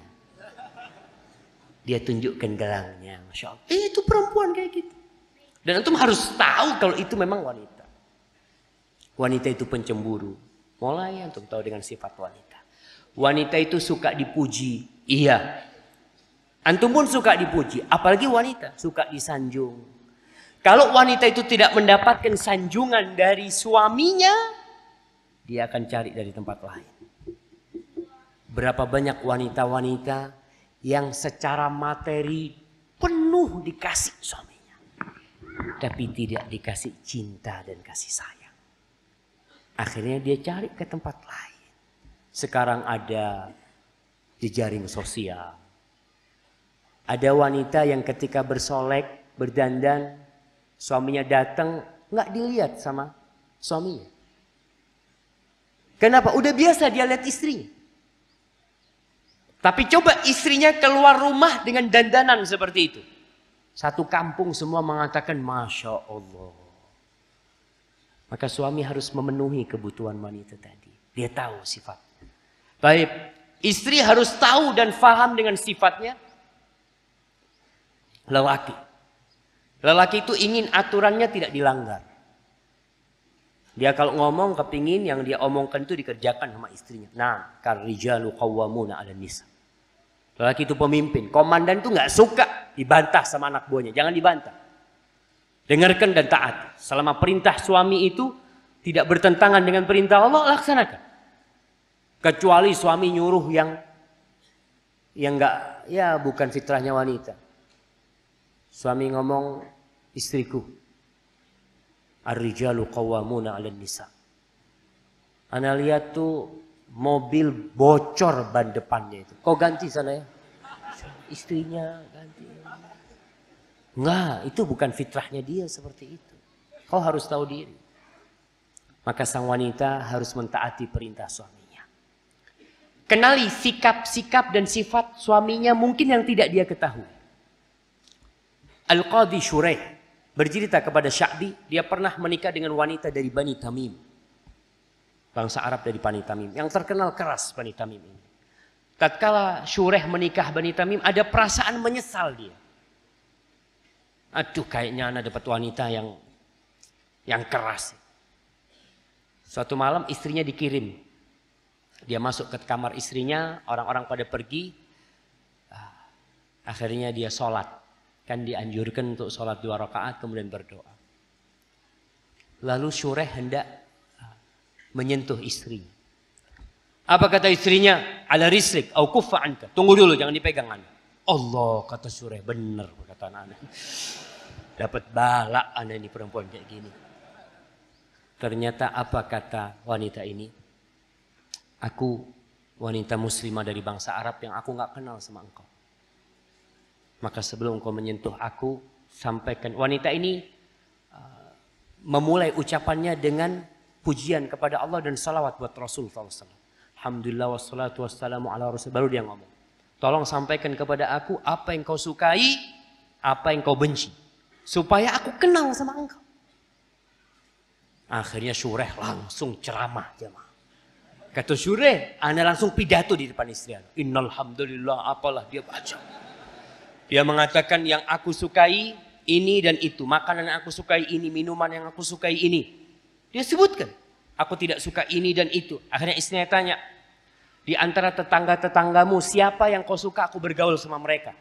Dia tunjukkan gelangnya. Masya Allah. Itu perempuan kayak gitu. Dan antum harus tahu kalau itu memang wanita. Wanita itu pencemburu. Mulai antum tahu dengan sifat wanita. Wanita itu suka dipuji. Iya. Antum pun suka dipuji. Apalagi wanita suka disanjung. Kalau wanita itu tidak mendapatkan sanjungan dari suaminya, dia akan cari dari tempat lain. Berapa banyak wanita-wanita yang secara materi penuh dikasih suaminya. Tapi tidak dikasih cinta dan kasih sayang. Akhirnya dia cari ke tempat lain. Sekarang ada jejaring sosial. Ada wanita yang ketika bersolek, berdandan, suaminya datang, nggak dilihat sama suaminya. Kenapa? Udah biasa dia lihat istrinya. Tapi coba istrinya keluar rumah dengan dandanan seperti itu. Satu kampung semua mengatakan Masya Allah. Maka suami harus memenuhi kebutuhan wanita tadi. Dia tahu sifatnya. Baik, istri harus tahu dan faham dengan sifatnya lelaki. Lelaki itu ingin aturannya tidak dilanggar. Dia kalau ngomong kepingin yang dia omongkan itu dikerjakan sama istrinya. Nah, karrijalu qawwamuna 'alan nisa. Lelaki itu pemimpin. Komandan itu nggak suka dibantah sama anak buahnya. Jangan dibantah. Dengarkan dan taat. Selama perintah suami itu tidak bertentangan dengan perintah Allah, laksanakan. Kecuali suami nyuruh yang nggak, ya bukan fitrahnya wanita. Suami ngomong, istriku, ar-rijalu qawwamuna 'alan nisa. Ana lihat tuh mobil bocor ban depannya itu. Kau ganti sana ya. Istrinya ganti. Enggak, itu bukan fitrahnya dia seperti itu. Kau harus tahu diri. Maka sang wanita harus mentaati perintah suaminya. Kenali sikap-sikap dan sifat suaminya mungkin yang tidak dia ketahui. Al-Qadhi Shuraih bercerita kepada Sya'bi, dia pernah menikah dengan wanita dari Bani Tamim. Bangsa Arab dari Bani Tamim. Yang terkenal keras Bani Tamim ini. Tatkala Shuraih menikah Bani Tamim, ada perasaan menyesal dia. Aduh, kayaknya anak dapat wanita yang keras. Suatu malam istrinya dikirim. Dia masuk ke kamar istrinya, orang-orang pada pergi. Akhirnya dia sholat. Kan dianjurkan untuk sholat 2 rakaat kemudian berdoa. Lalu Shuraih hendak menyentuh istrinya. Apa kata istrinya? Ala rislik au kuffa anka. Tunggu dulu, jangan dipegang anak. Allah, kata Shuraih, benar kata anak. Dapat bala anak ini perempuan kayak gini. Ternyata apa kata wanita ini? Aku wanita muslimah dari bangsa Arab yang aku nggak kenal sama engkau. Maka sebelum kau menyentuh aku, sampaikan. Wanita ini memulai ucapannya dengan pujian kepada Allah dan salawat buat Rasul SAW. Alhamdulillah wassalatu wassalamu ala Rasul. Baru dia ngomong. Tolong sampaikan kepada aku apa yang kau sukai, apa yang kau benci. Supaya aku kenal sama engkau. Akhirnya Shuraih langsung ceramah jemaah. Kata Shuraih, ana langsung pidato di depan istri. Innal hamdulillah, apalah dia baca. Dia mengatakan yang aku sukai ini dan itu. Makanan yang aku sukai ini, minuman yang aku sukai ini. Dia sebutkan. Aku tidak suka ini dan itu. Akhirnya istrinya tanya. Di antara tetangga-tetanggamu siapa yang kau suka aku bergaul sama mereka.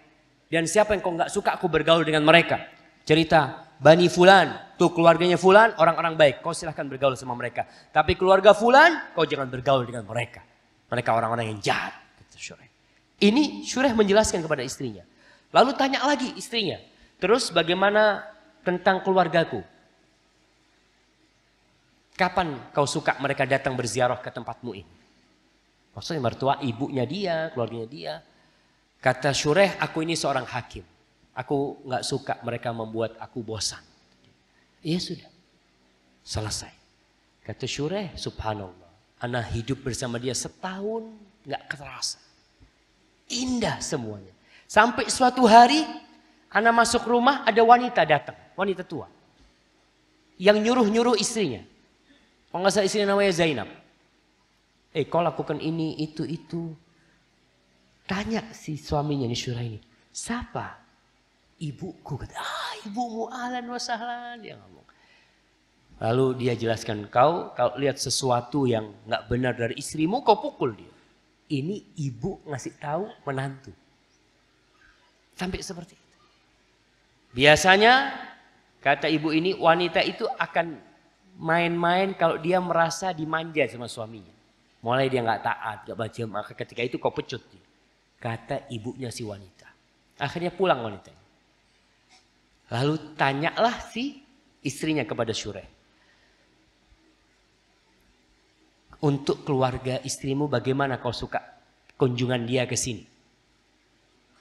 Dan siapa yang kau nggak suka aku bergaul dengan mereka. Cerita. Bani Fulan. Tuh keluarganya Fulan orang-orang baik. Kau silahkan bergaul sama mereka. Tapi keluarga Fulan kau jangan bergaul dengan mereka. Mereka orang-orang yang jahat. Ini Shuraih menjelaskan kepada istrinya. Lalu tanya lagi istrinya, terus bagaimana tentang keluargaku? Kapan kau suka mereka datang berziarah ke tempatmu ini? Maksudnya mertua ibunya dia, keluarganya dia. Kata Shuraih, aku ini seorang hakim. Aku nggak suka mereka membuat aku bosan. Iya sudah, selesai. Kata Shuraih, subhanallah. Ana hidup bersama dia setahun nggak terasa. Indah semuanya. Sampai suatu hari, ana masuk rumah ada wanita datang, wanita tua. Yang nyuruh-nyuruh istrinya. Kalau nggak salah istrinya namanya Zainab. Kau lakukan ini, itu. Tanya si suaminya nih Shuraih ini. Siapa? Ibuku. Kata, ibumu ahlan wa sahlan. Dia ngomong. Lalu dia jelaskan, kau kalau lihat sesuatu yang nggak benar dari istrimu, kau pukul dia. Ini ibu ngasih tahu menantu. Sampai seperti itu. Biasanya kata ibu ini wanita itu akan main-main kalau dia merasa dimanja sama suaminya. Mulai dia nggak taat, nggak baca, maka ketika itu kau pecut dia. Kata ibunya si wanita. Akhirnya pulang wanita. Lalu tanyalah si istrinya kepada Shuraih. Untuk keluarga istrimu bagaimana kau suka kunjungan dia ke sini?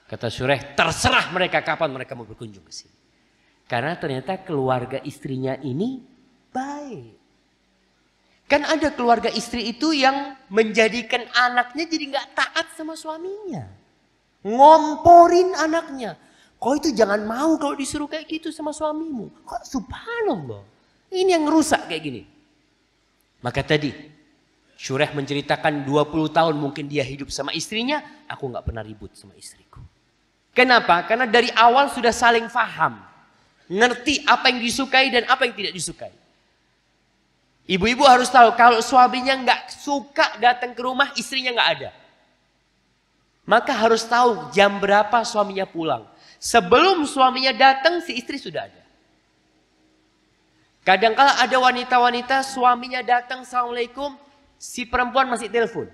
Kata Syuraih, terserah mereka kapan mereka mau berkunjung ke sini. Karena ternyata keluarga istrinya ini baik. Kan ada keluarga istri itu yang menjadikan anaknya jadi nggak taat sama suaminya. Ngomporin anaknya. Kau itu jangan mau kalau disuruh kayak gitu sama suamimu. Kok subhanallah. Ini yang rusak kayak gini. Maka tadi Syuraih menceritakan 20 tahun mungkin dia hidup sama istrinya. Aku nggak pernah ribut sama istriku. Kenapa? Karena dari awal sudah saling faham. Ngerti apa yang disukai dan apa yang tidak disukai. Ibu-ibu harus tahu kalau suaminya nggak suka datang ke rumah, istrinya nggak ada. Maka harus tahu jam berapa suaminya pulang. Sebelum suaminya datang, si istri sudah ada. Kadang-kala ada wanita-wanita suaminya datang, assalamualaikum, si perempuan masih telepon.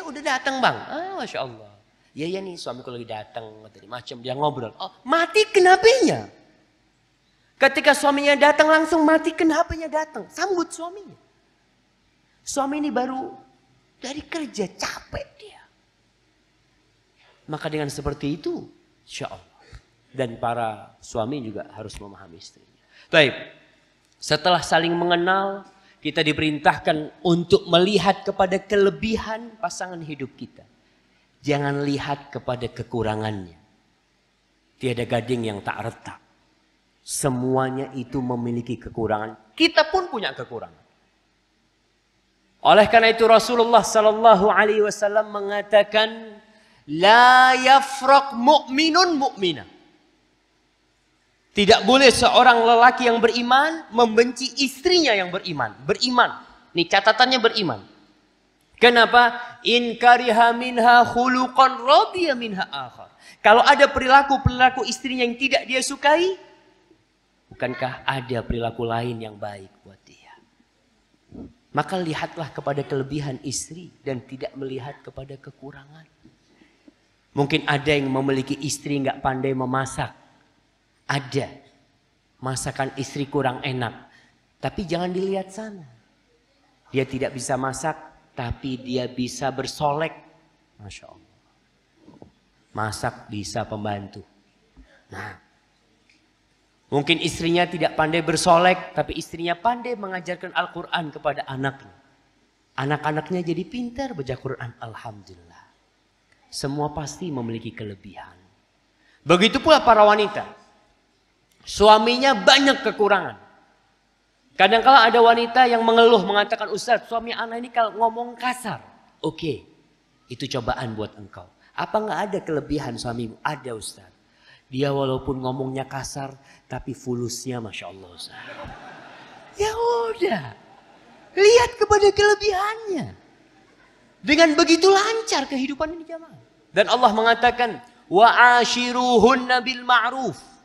Udah datang bang. Masya Allah. Ya nih suamiku lagi datang. Macam dia ngobrol. Oh, mati kenapanya? Ketika suaminya datang langsung matikan HP-nya datang. Sambut suaminya. Suami ini baru dari kerja capek dia. Maka dengan seperti itu insya Allah. Dan para suami juga harus memahami istrinya. Baik. Setelah saling mengenal. Kita diperintahkan untuk melihat kepada kelebihan pasangan hidup kita. Jangan lihat kepada kekurangannya. Tiada gading yang tak retak. Semuanya itu memiliki kekurangan. Kita pun punya kekurangan. Oleh karena itu Rasulullah sallallahu alaihi wasallam mengatakan, la yafraq mu'minun mu'mina. Tidak boleh seorang lelaki yang beriman membenci istrinya yang beriman. Beriman. Ini catatannya beriman. Kenapa? In kariha minha khuluqan radiya minha akhar. Kalau ada perilaku-perilaku istrinya yang tidak dia sukai, bukankah ada perilaku lain yang baik buat dia? Maka lihatlah kepada kelebihan istri dan tidak melihat kepada kekurangan. Mungkin ada yang memiliki istri nggak pandai memasak. Ada. Masakan istri kurang enak. Tapi jangan dilihat sana. Dia tidak bisa masak, tapi dia bisa bersolek. Masya Allah. Masak bisa pembantu. Nah. Mungkin istrinya tidak pandai bersolek, tapi istrinya pandai mengajarkan Al-Quran kepada anaknya. Anak-anaknya jadi pintar baca Quran. Alhamdulillah. Semua pasti memiliki kelebihan. Begitu pula para wanita. Suaminya banyak kekurangan. Kadang-kala ada wanita yang mengeluh mengatakan, Ustaz, suami anak ini kalau ngomong kasar. Oke, itu cobaan buat engkau. Apa nggak ada kelebihan suamimu? Ada Ustaz. Dia walaupun ngomongnya kasar, tapi fulusnya Masya Allah Ustaz. Ya udah, lihat kepada kelebihannya. Dengan begitu lancar kehidupan ini jamaah. Dan Allah mengatakan, wa ashiruhunna bil ma'ruf.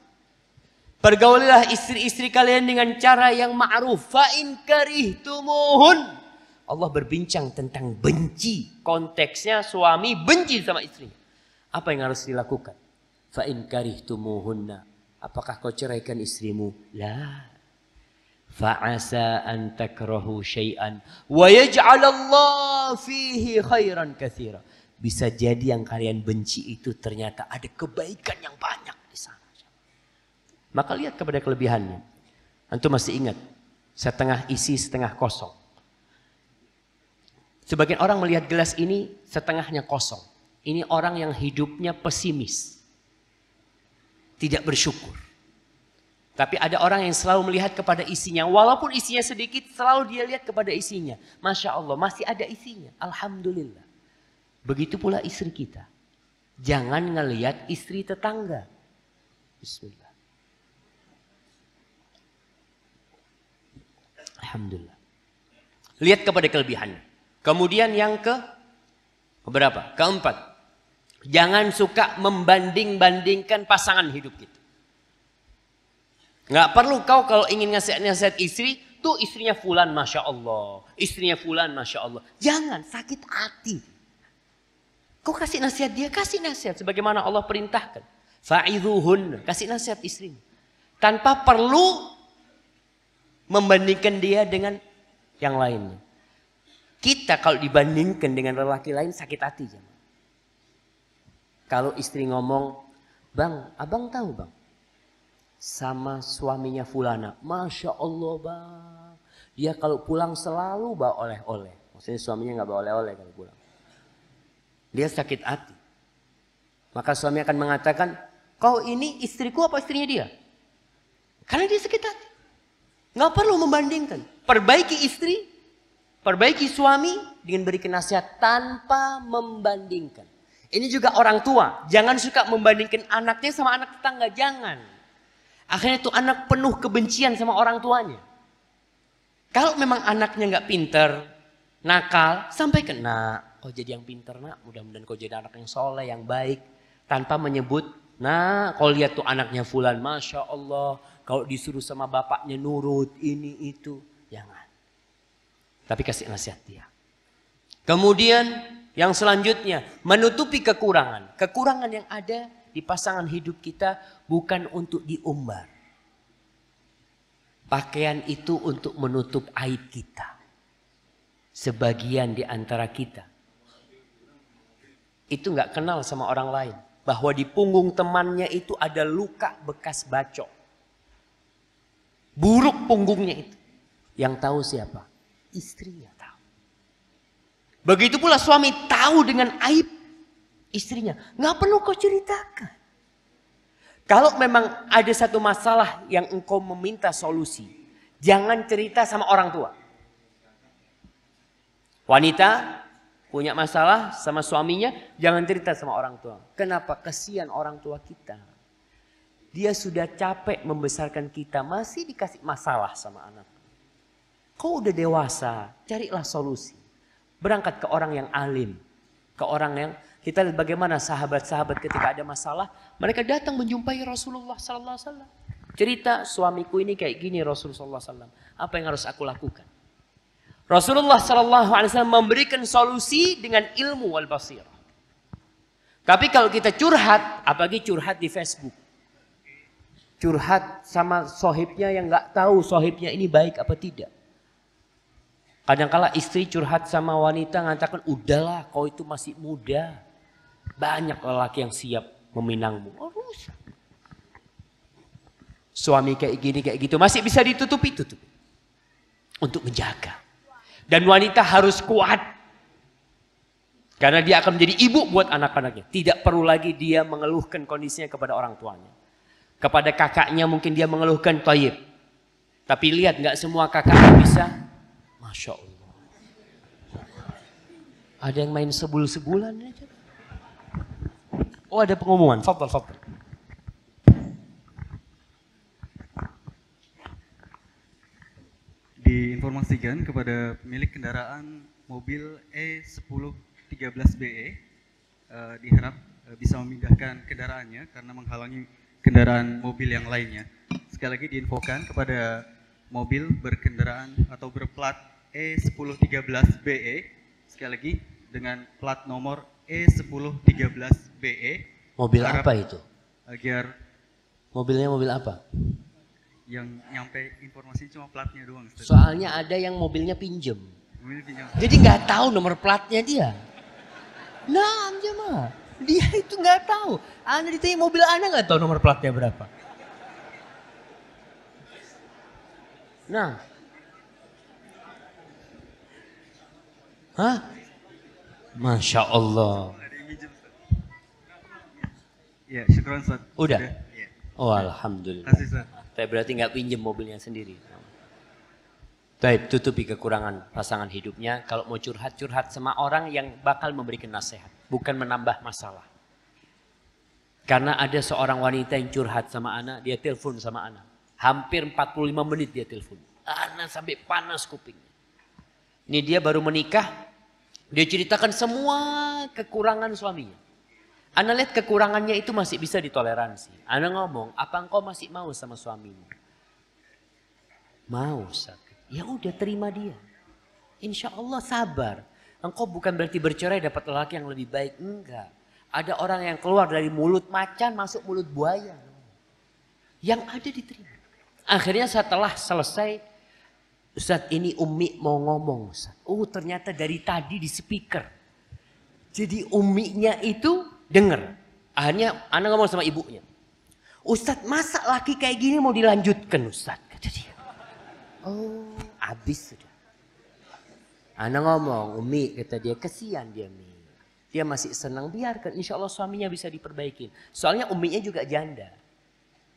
Pergaulilah istri-istri kalian dengan cara yang ma'ruf. Fa in karihtumuhun. Allah berbincang tentang benci. Konteksnya suami benci sama istrinya. Apa yang harus dilakukan? Fa in karihtumuhunna. Apakah kau ceraikan istrimu? La. Fa asa an takrahu syai'an wa yaj'alallahu fihi khairan katsira. Bisa jadi yang kalian benci itu ternyata ada kebaikan yang banyak di sana. Maka lihat kepada kelebihannya. Antum masih ingat, setengah isi setengah kosong. Sebagian orang melihat gelas ini setengahnya kosong. Ini orang yang hidupnya pesimis. Tidak bersyukur. Tapi ada orang yang selalu melihat kepada isinya. Walaupun isinya sedikit, selalu dia lihat kepada isinya. Masya Allah, masih ada isinya. Alhamdulillah. Begitu pula istri kita. Jangan ngelihat istri tetangga. Bismillah. Alhamdulillah. Lihat kepada kelebihannya. Kemudian yang berapa? Keempat. Jangan suka membanding-bandingkan pasangan hidup kita. Nggak perlu kau kalau ingin ngasih nasihat istri, tuh istrinya fulan Masya Allah. Istrinya fulan Masya Allah. Jangan sakit hati. Kau kasih nasihat dia, kasih nasihat. Sebagaimana Allah perintahkan. Fa'idhuhun. Kasih nasihat istrinya. Tanpa perlu membandingkan dia dengan yang lainnya. Kita kalau dibandingkan dengan lelaki lain sakit hati. Kalau istri ngomong, bang, abang tahu bang, sama suaminya fulana, Masya Allah bang, dia kalau pulang selalu bawa oleh-oleh. Maksudnya suaminya nggak bawa oleh-oleh kalau pulang. Dia sakit hati. Maka suami akan mengatakan, kau ini istriku apa istrinya dia? Karena dia sakit hati. Nggak perlu membandingkan. Perbaiki istri, perbaiki suami dengan berikan nasihat tanpa membandingkan. Ini juga orang tua. Jangan suka membandingkan anaknya sama anak tetangga. Jangan. Akhirnya itu anak penuh kebencian sama orang tuanya. Kalau memang anaknya nggak pinter, nakal, sampaikan, nak, kau jadi yang pinter nak. Mudah-mudahan kau jadi anak yang soleh, yang baik. Tanpa menyebut, nah kau lihat tuh anaknya fulan, Masya Allah. Kalau disuruh sama bapaknya nurut, ini itu. Jangan. Tapi kasih nasihat dia. Kemudian yang selanjutnya, menutupi kekurangan. Kekurangan yang ada di pasangan hidup kita bukan untuk diumbar. Pakaian itu untuk menutup aib kita. Sebagian di antara kita itu nggak kenal sama orang lain. Bahwa di punggung temannya itu ada luka bekas bacok. Buruk punggungnya itu. Yang tahu siapa? Istrinya tahu. Begitu pula suami tahu dengan aib istrinya. Nggak perlu kau ceritakan. Kalau memang ada satu masalah yang engkau meminta solusi, jangan cerita sama orang tua. Wanita punya masalah sama suaminya, jangan cerita sama orang tua. Kenapa? Kasihan orang tua kita. Dia sudah capek membesarkan kita, masih dikasih masalah sama anak. Kau udah dewasa, carilah solusi. Berangkat ke orang yang alim, ke orang yang kita lihat bagaimana sahabat-sahabat ketika ada masalah, mereka datang menjumpai Rasulullah Sallallahu Alaihi Wasallam. Cerita, suamiku ini kayak gini Rasulullah Sallallahu Alaihi Wasallam. Apa yang harus aku lakukan? Rasulullah Sallallahu Alaihi Wasallam memberikan solusi dengan ilmu wal basirah. Tapi kalau kita curhat, apalagi curhat di Facebook, curhat sama sohibnya yang nggak tahu sohibnya ini baik apa tidak. Kadangkala istri curhat sama wanita mengatakan, udahlah kau itu masih muda. Banyak lelaki yang siap meminangmu. Oh, rusak. Suami kayak gini kayak gitu masih bisa ditutupi. Untuk menjaga. Dan wanita harus kuat. Karena dia akan menjadi ibu buat anak-anaknya. Tidak perlu lagi dia mengeluhkan kondisinya kepada orang tuanya. Kepada kakaknya mungkin dia mengeluhkan thayyib. Tapi lihat gak semua kakaknya bisa. Masya Allah. Ada yang main sebul-sebulan aja. Oh ada pengumuman. Fadal. Diinformasikan kepada pemilik kendaraan mobil E1013BE diharap bisa memindahkan kendaraannya karena menghalangi kendaraan mobil yang lainnya. Sekali lagi diinfokan kepada mobil berkendaraan atau berplat E1013BE, sekali lagi dengan plat nomor E1013BE. Mobil apa itu? Agar mobilnya mobil apa? Yang nyampe informasi cuma platnya doang. Ustaz. Soalnya ada yang mobilnya pinjem. Mobil pinjam. Jadi nggak tahu nomor platnya dia. Nah, jemaah, dia itu nggak tahu. Anda ditanya mobil Anda nggak tahu nomor platnya berapa. Nah, hah? Masya Allah. Ya, syukuran Ustaz. Udah? Ya. Oh, alhamdulillah. Kasih Ustaz. Tapi berarti nggak pinjem mobilnya sendiri. Baik, tutupi kekurangan pasangan hidupnya. Kalau mau curhat sama orang yang bakal memberikan nasihat. Bukan menambah masalah. Karena ada seorang wanita yang curhat sama anak, dia telepon sama anak. Hampir 45 menit dia telepon. Anak sampai panas kupingnya. Ini dia baru menikah, dia ceritakan semua kekurangan suaminya. Anda lihat kekurangannya itu masih bisa ditoleransi. Anda ngomong, apa engkau masih mau sama suamimu? Mau, Ustaz. Ya udah terima dia. Insya Allah sabar. Engkau bukan berarti bercerai dapat lelaki yang lebih baik. Enggak. Ada orang yang keluar dari mulut macan masuk mulut buaya. Yang ada diterima. Akhirnya setelah selesai, Ustaz ini Umi mau ngomong. Ustaz. Oh ternyata dari tadi di speaker. Jadi uminya itu dengar. Akhirnya anak ngomong sama ibunya. Ustadz, masa laki kayak gini mau dilanjutkan Ustadz? Kata dia. Oh, habis sudah. Anak ngomong, Umi, kata dia, kesian dia Mi. Dia masih senang, biarkan. Insya Allah suaminya bisa diperbaikin. Soalnya Uminya juga janda.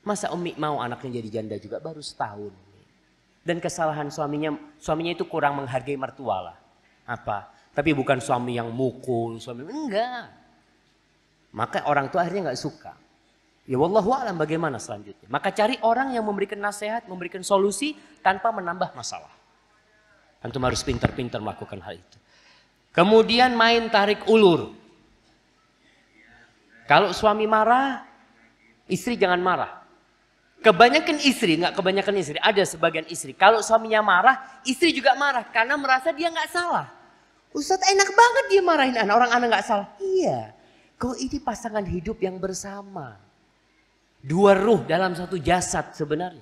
Masa Umi mau anaknya jadi janda juga baru setahun. Dan kesalahan suaminya itu kurang menghargai mertua lah. Apa? Tapi bukan suami yang mukul, enggak. Maka orang tua akhirnya nggak suka. Ya wallahu a'lam bagaimana selanjutnya. Maka cari orang yang memberikan nasihat, memberikan solusi tanpa menambah masalah. Antum harus pintar-pintar melakukan hal itu. Kemudian main tarik ulur. Kalau suami marah, istri jangan marah. Kebanyakan istri, nggak kebanyakan istri, ada sebagian istri. Kalau suaminya marah, istri juga marah karena merasa dia nggak salah. Ustadz enak banget dia marahin anak, orang anak nggak salah. Iya, kau ini pasangan hidup yang bersama. Dua ruh dalam satu jasad sebenarnya.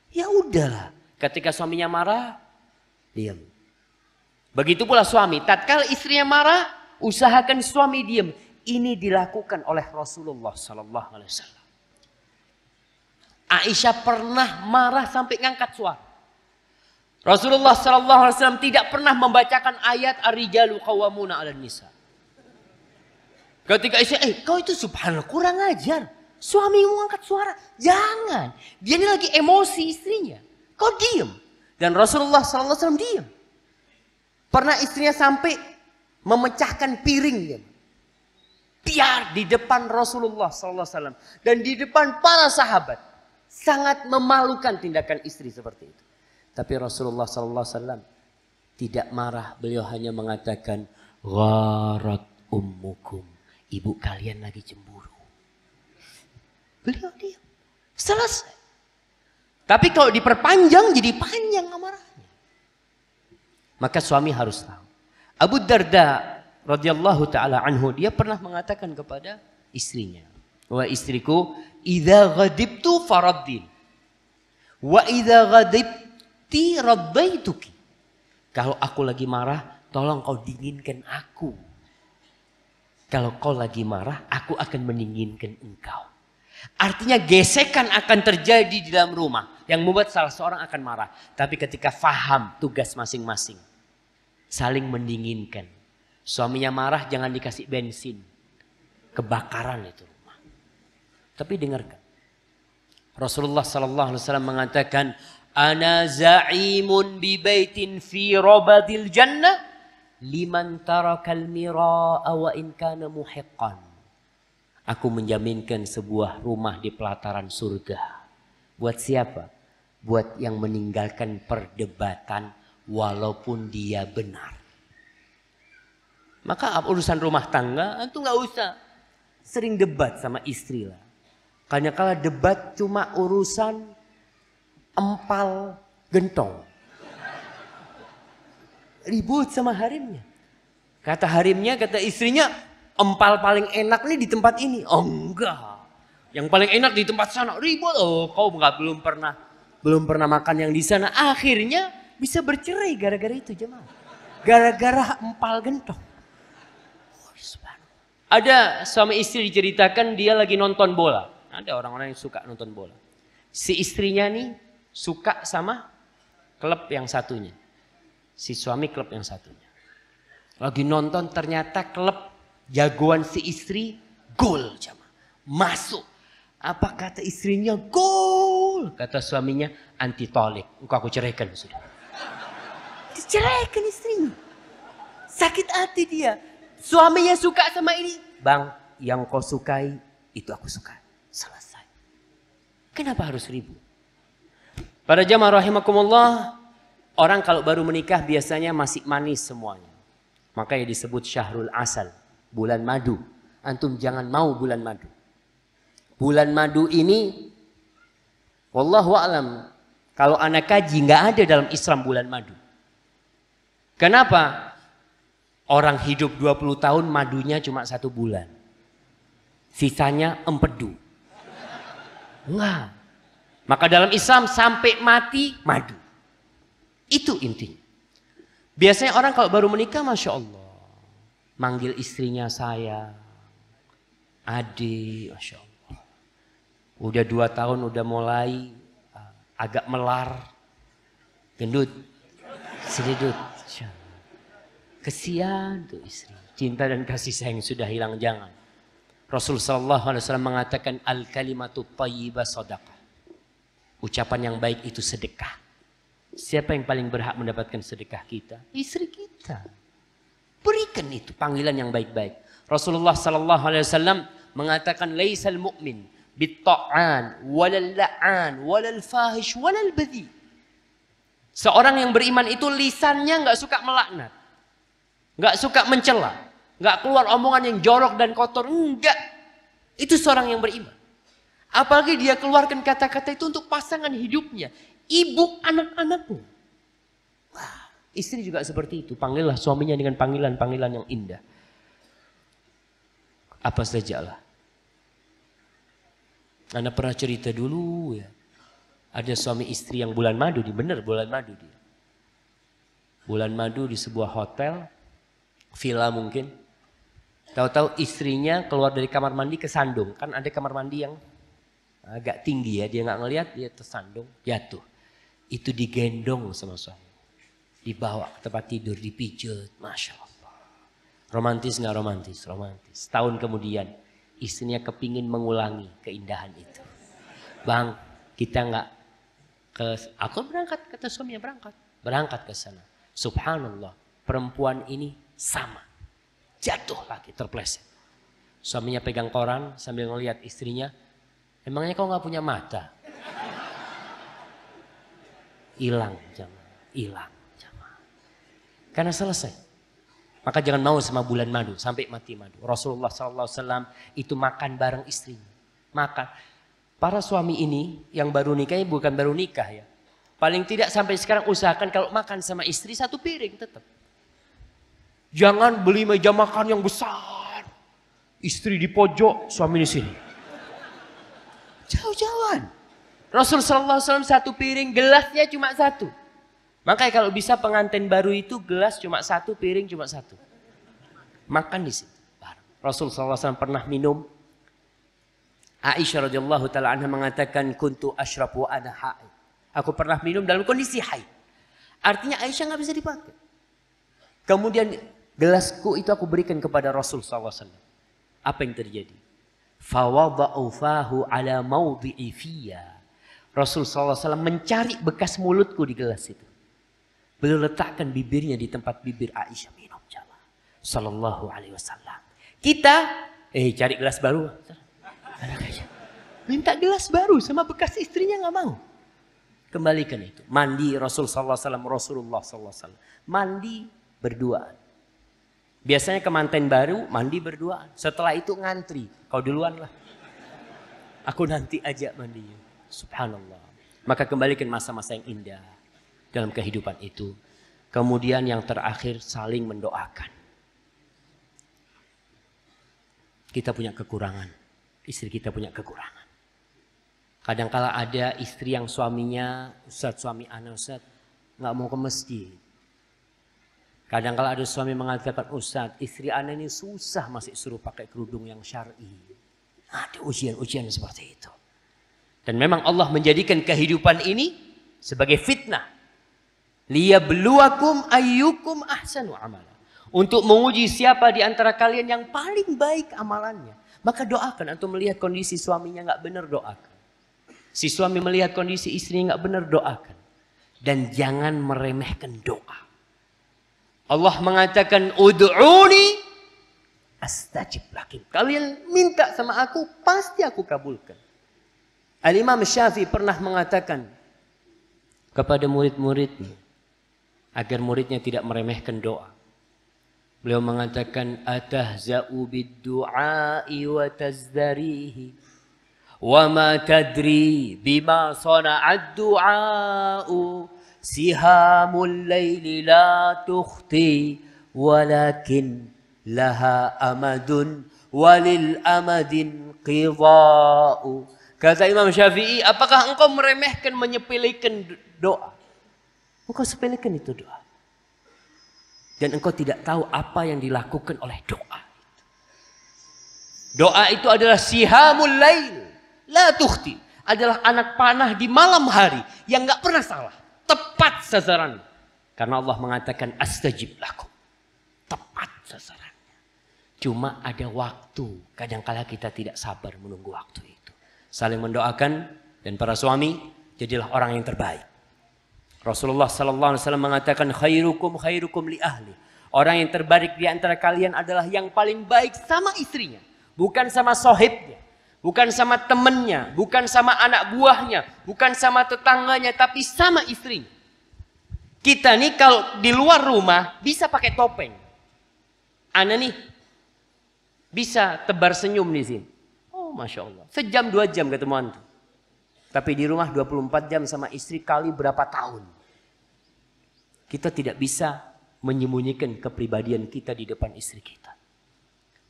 Ya udahlah, ketika suaminya marah, diam. Begitu pula suami, tatkala istrinya marah, usahakan suami diam. Ini dilakukan oleh Rasulullah Sallallahu Alaihi Wasallam. Aisyah pernah marah sampai ngangkat suara. Rasulullah Sallallahu Alaihi Wasallam tidak pernah membacakan ayat ar-rijalu qawwamuna 'alan nisa. Ketika Aisyah, kau itu subhanallah kurang ajar. Suamimu angkat suara, jangan. Dia ini lagi emosi istrinya. Kau diam. Dan Rasulullah Sallallahu Alaihi Wasallam diam. Pernah istrinya sampai memecahkan piring dia. Biar di depan Rasulullah Sallallahu Alaihi Wasallam dan di depan para sahabat. Sangat memalukan tindakan istri seperti itu. Tapi Rasulullah Sallallahu Alaihi Wasallam tidak marah. Beliau hanya mengatakan, gharat ummukum. Ibu kalian lagi cemburu. Beliau diam. Selesai. Tapi kalau diperpanjang jadi panjang amarahnya. Maka suami harus tahu. Abu Darda radhiyallahu taala anhu, dia pernah mengatakan kepada istrinya, "Wahai istriku, idza ghadibtu faraddin. Wa idza ghadibti raddaituki." Kalau aku lagi marah, tolong kau dinginkan aku. Kalau kau lagi marah, aku akan mendinginkan engkau. Artinya gesekan akan terjadi di dalam rumah yang membuat salah seorang akan marah. Tapi ketika faham tugas masing-masing, saling mendinginkan. Suaminya marah jangan dikasih bensin. Kebakaran itu rumah. Tapi dengarkan. Rasulullah Sallallahu Alaihi Wasallam mengatakan, "Ana za'imun bi baitin fi rabadil jannah liman tarakal mira'a wa in kana muhiqqan." Aku menjaminkan sebuah rumah di pelataran surga. Buat siapa? Buat yang meninggalkan perdebatan walaupun dia benar. Maka urusan rumah tangga itu nggak usah sering debat sama istri lah. Karena kalau debat cuma urusan empal gentong. Ribut sama harimnya. Kata harimnya, kata istrinya, empal paling enak nih di tempat ini. Oh enggak. Yang paling enak di tempat sana. Ribut. Oh kau belum pernah makan yang di sana. Akhirnya bisa bercerai gara-gara itu jemaah. Gara-gara empal gentong. Oh, ada suami istri diceritakan dia lagi nonton bola. Ada orang-orang yang suka nonton bola. Si istrinya nih suka sama klub yang satunya. Si suami klub yang satunya. Lagi nonton ternyata klub jagoan si istri gol jamaah. Masuk. Apa kata istrinya? Gol. Kata suaminya, anti tolik. Engkau aku ceraikan sudah. Diceraikan istrinya. Sakit hati dia. Suaminya suka sama ini. Bang, yang kau sukai itu aku suka. Selesai. Kenapa harus ribut? Para jamaah rahimakumullah, orang kalau baru menikah biasanya masih manis semuanya. Makanya disebut syahrul asal. Bulan madu. Antum jangan mau bulan madu. Bulan madu ini, wallahu a'lam, kalau anak kaji nggak ada dalam Islam bulan madu. Kenapa? Orang hidup 20 tahun madunya cuma 1 bulan. Sisanya empedu. Enggak. Maka dalam Islam sampai mati madu. Itu intinya. Biasanya orang kalau baru menikah, Masya Allah, manggil istrinya sayang. Adik, Masya Allah. Udah 2 tahun udah mulai agak melar. Gendut. Sedidut. Kesian tuh istri. Cinta dan kasih sayang sudah hilang, jangan. Rasulullah SAW mengatakan al-kalimatu thayyibah sadaqah. Ucapan yang baik itu sedekah. Siapa yang paling berhak mendapatkan sedekah kita? Istri kita. Berikan itu panggilan yang baik-baik. Rasulullah SAW mengatakan laisal mu'min bit-ta'an walal la'an walal fahish walal badhi. Seorang yang beriman itu lisannya nggak suka melaknat, nggak suka mencela, nggak keluar omongan yang jorok dan kotor, enggak. Itu seorang yang beriman. Apalagi dia keluarkan kata-kata itu untuk pasangan hidupnya, ibu anak-anaknya. Wah, istri juga seperti itu. Panggillah suaminya dengan panggilan-panggilan yang indah. Apa sajalah. Anda pernah cerita dulu ya. Ada suami istri yang bulan madu, bener bulan madu dia. Bulan madu di sebuah hotel, villa mungkin. Tahu-tahu istrinya keluar dari kamar mandi kesandung. Kan ada kamar mandi yang agak tinggi ya, dia nggak ngelihat, dia tersandung, jatuh. Itu digendong sama suami. Dibawa ke tempat tidur, dipijat, Masya Allah. Romantis nggak romantis? Romantis. Setahun kemudian, istrinya kepingin mengulangi keindahan itu. Bang, kita nggak aku berangkat, kata suaminya berangkat ke sana. Subhanallah, perempuan ini sama, jatuh lagi, terpleset. Suaminya pegang koran sambil ngelihat istrinya, emangnya kau nggak punya mata? Hilang jamaah, hilang jamaah. Karena selesai. Maka jangan mau sama bulan madu sampai mati madu. Rasulullah SAW itu makan bareng istrinya, makan. Para suami ini yang baru nikah, bukan baru nikah ya. Paling tidak sampai sekarang usahakan kalau makan sama istri 1 piring tetap. Jangan beli meja makan yang besar. Istri di pojok, suami di sini. Jauh-jauhan. Rasulullah SAW 1 piring, gelasnya cuma 1. Makanya kalau bisa pengantin baru itu gelas cuma 1, piring cuma 1. Makan di situ. Rasulullah SAW pernah minum. Aisyah radhiyallahu taala anha mengatakan kuntu asyrabu ana haid. Aku pernah minum dalam kondisi haid. Artinya Aisyah nggak bisa dipakai. Kemudian gelasku itu aku berikan kepada Rasul SAW. Apa yang terjadi? Fawada'u fahu ala mawdi'i fiyya. Rasul SAW mencari bekas mulutku di gelas itu. Beliau letakkan bibirnya di tempat bibir Aisyah, minum jamaah. Sallallahu alaihi wasallam. Kita cari gelas baru. Minta gelas baru sama bekas istrinya nggak mau. Kembalikan itu. Mandi Rasulullah SAW. Mandi berduaan. Biasanya kemanten baru mandi berduaan. Setelah itu ngantri. Kau duluan lah. Aku nanti aja mandinya. Subhanallah. Maka kembalikan masa-masa yang indah dalam kehidupan itu. Kemudian yang terakhir saling mendoakan. Kita punya kekurangan. Istri kita punya kekurangan. Kadangkala ada istri yang suaminya, Ustaz, suami ana Ustaz, nggak mau ke masjid. Kadangkala ada suami mengatakan, Ustaz, istri ana ini susah masih suruh pakai kerudung yang syar'i. Ada ujian-ujian seperti itu. Dan memang Allah menjadikan kehidupan ini sebagai fitnah. Liyabluwakum ayyukum ahsanu amala. Untuk menguji siapa di antara kalian yang paling baik amalannya. Maka doakan, atau melihat kondisi suaminya nggak benar, doakan. Si suami melihat kondisi istrinya nggak benar, doakan. Dan jangan meremehkan doa. Allah mengatakan, ud'uni astajib lakum. Kalian minta sama aku, pasti aku kabulkan. Al-Imam Syafi'i pernah mengatakan kepada murid-muridnya, agar muridnya tidak meremehkan doa. Beliau mengatakan, atahza'u bid-du'a'i wa tazdarihi wa ma tadri bima sana'ad du'a'u sihamul layli la tukhti walakin laha amadun walil amadin qidha'u. Kata Imam Syafi'i, apakah engkau meremehkan, menyepelekan doa? Engkau sepelekan itu doa. Dan engkau tidak tahu apa yang dilakukan oleh doa. Doa itu adalah sihamul lail, la tukhti. Adalah anak panah di malam hari yang nggak pernah salah. Tepat sasaran. Karena Allah mengatakan astajib lakum. Tepat sasarannya. Cuma ada waktu. Kadangkala kita tidak sabar menunggu waktu itu. Saling mendoakan, dan para suami jadilah orang yang terbaik. Rasulullah SAW mengatakan khairukum li ahli. Orang yang terbaik di antara kalian adalah yang paling baik sama istrinya. Bukan sama sohibnya. Bukan sama temennya. Bukan sama anak buahnya. Bukan sama tetangganya. Tapi sama istrinya. Kita nih kalau di luar rumah bisa pakai topeng. Ana nih bisa tebar senyum di sini. Oh Masya Allah. Sejam 2 jam ketemu antum. Tapi di rumah 24 jam sama istri kali berapa tahun. Kita tidak bisa menyembunyikan kepribadian kita di depan istri kita.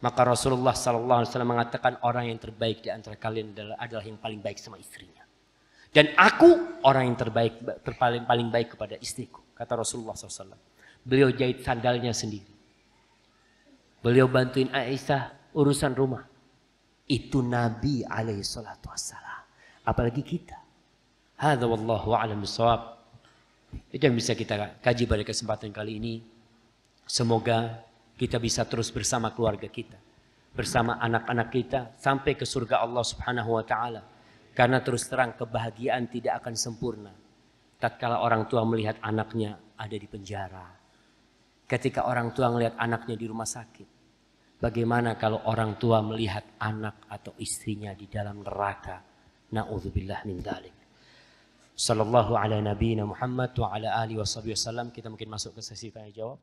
Maka Rasulullah SAW mengatakan orang yang terbaik di antara kalian adalah yang paling baik sama istrinya. Dan aku orang yang terbaik, paling baik kepada istriku. Kata Rasulullah SAW. Beliau jahit sandalnya sendiri. Beliau bantuin Aisyah urusan rumah. Itu Nabi SAW. Apalagi kita. Hadza wallahu a'lam bishawab. Itu yang bisa kita kaji pada kesempatan kali ini. Semoga kita bisa terus bersama keluarga kita, bersama anak-anak kita sampai ke surga Allah Subhanahu wa taala. Karena terus terang kebahagiaan tidak akan sempurna tatkala orang tua melihat anaknya ada di penjara. Ketika orang tua melihat anaknya di rumah sakit. Bagaimana kalau orang tua melihat anak atau istrinya di dalam neraka? Na'udzubillah min dzalik. Sallallahu ala nabiyina Muhammad wa ala alihi wasallam. Kita mungkin masuk ke sesi tanya jawab.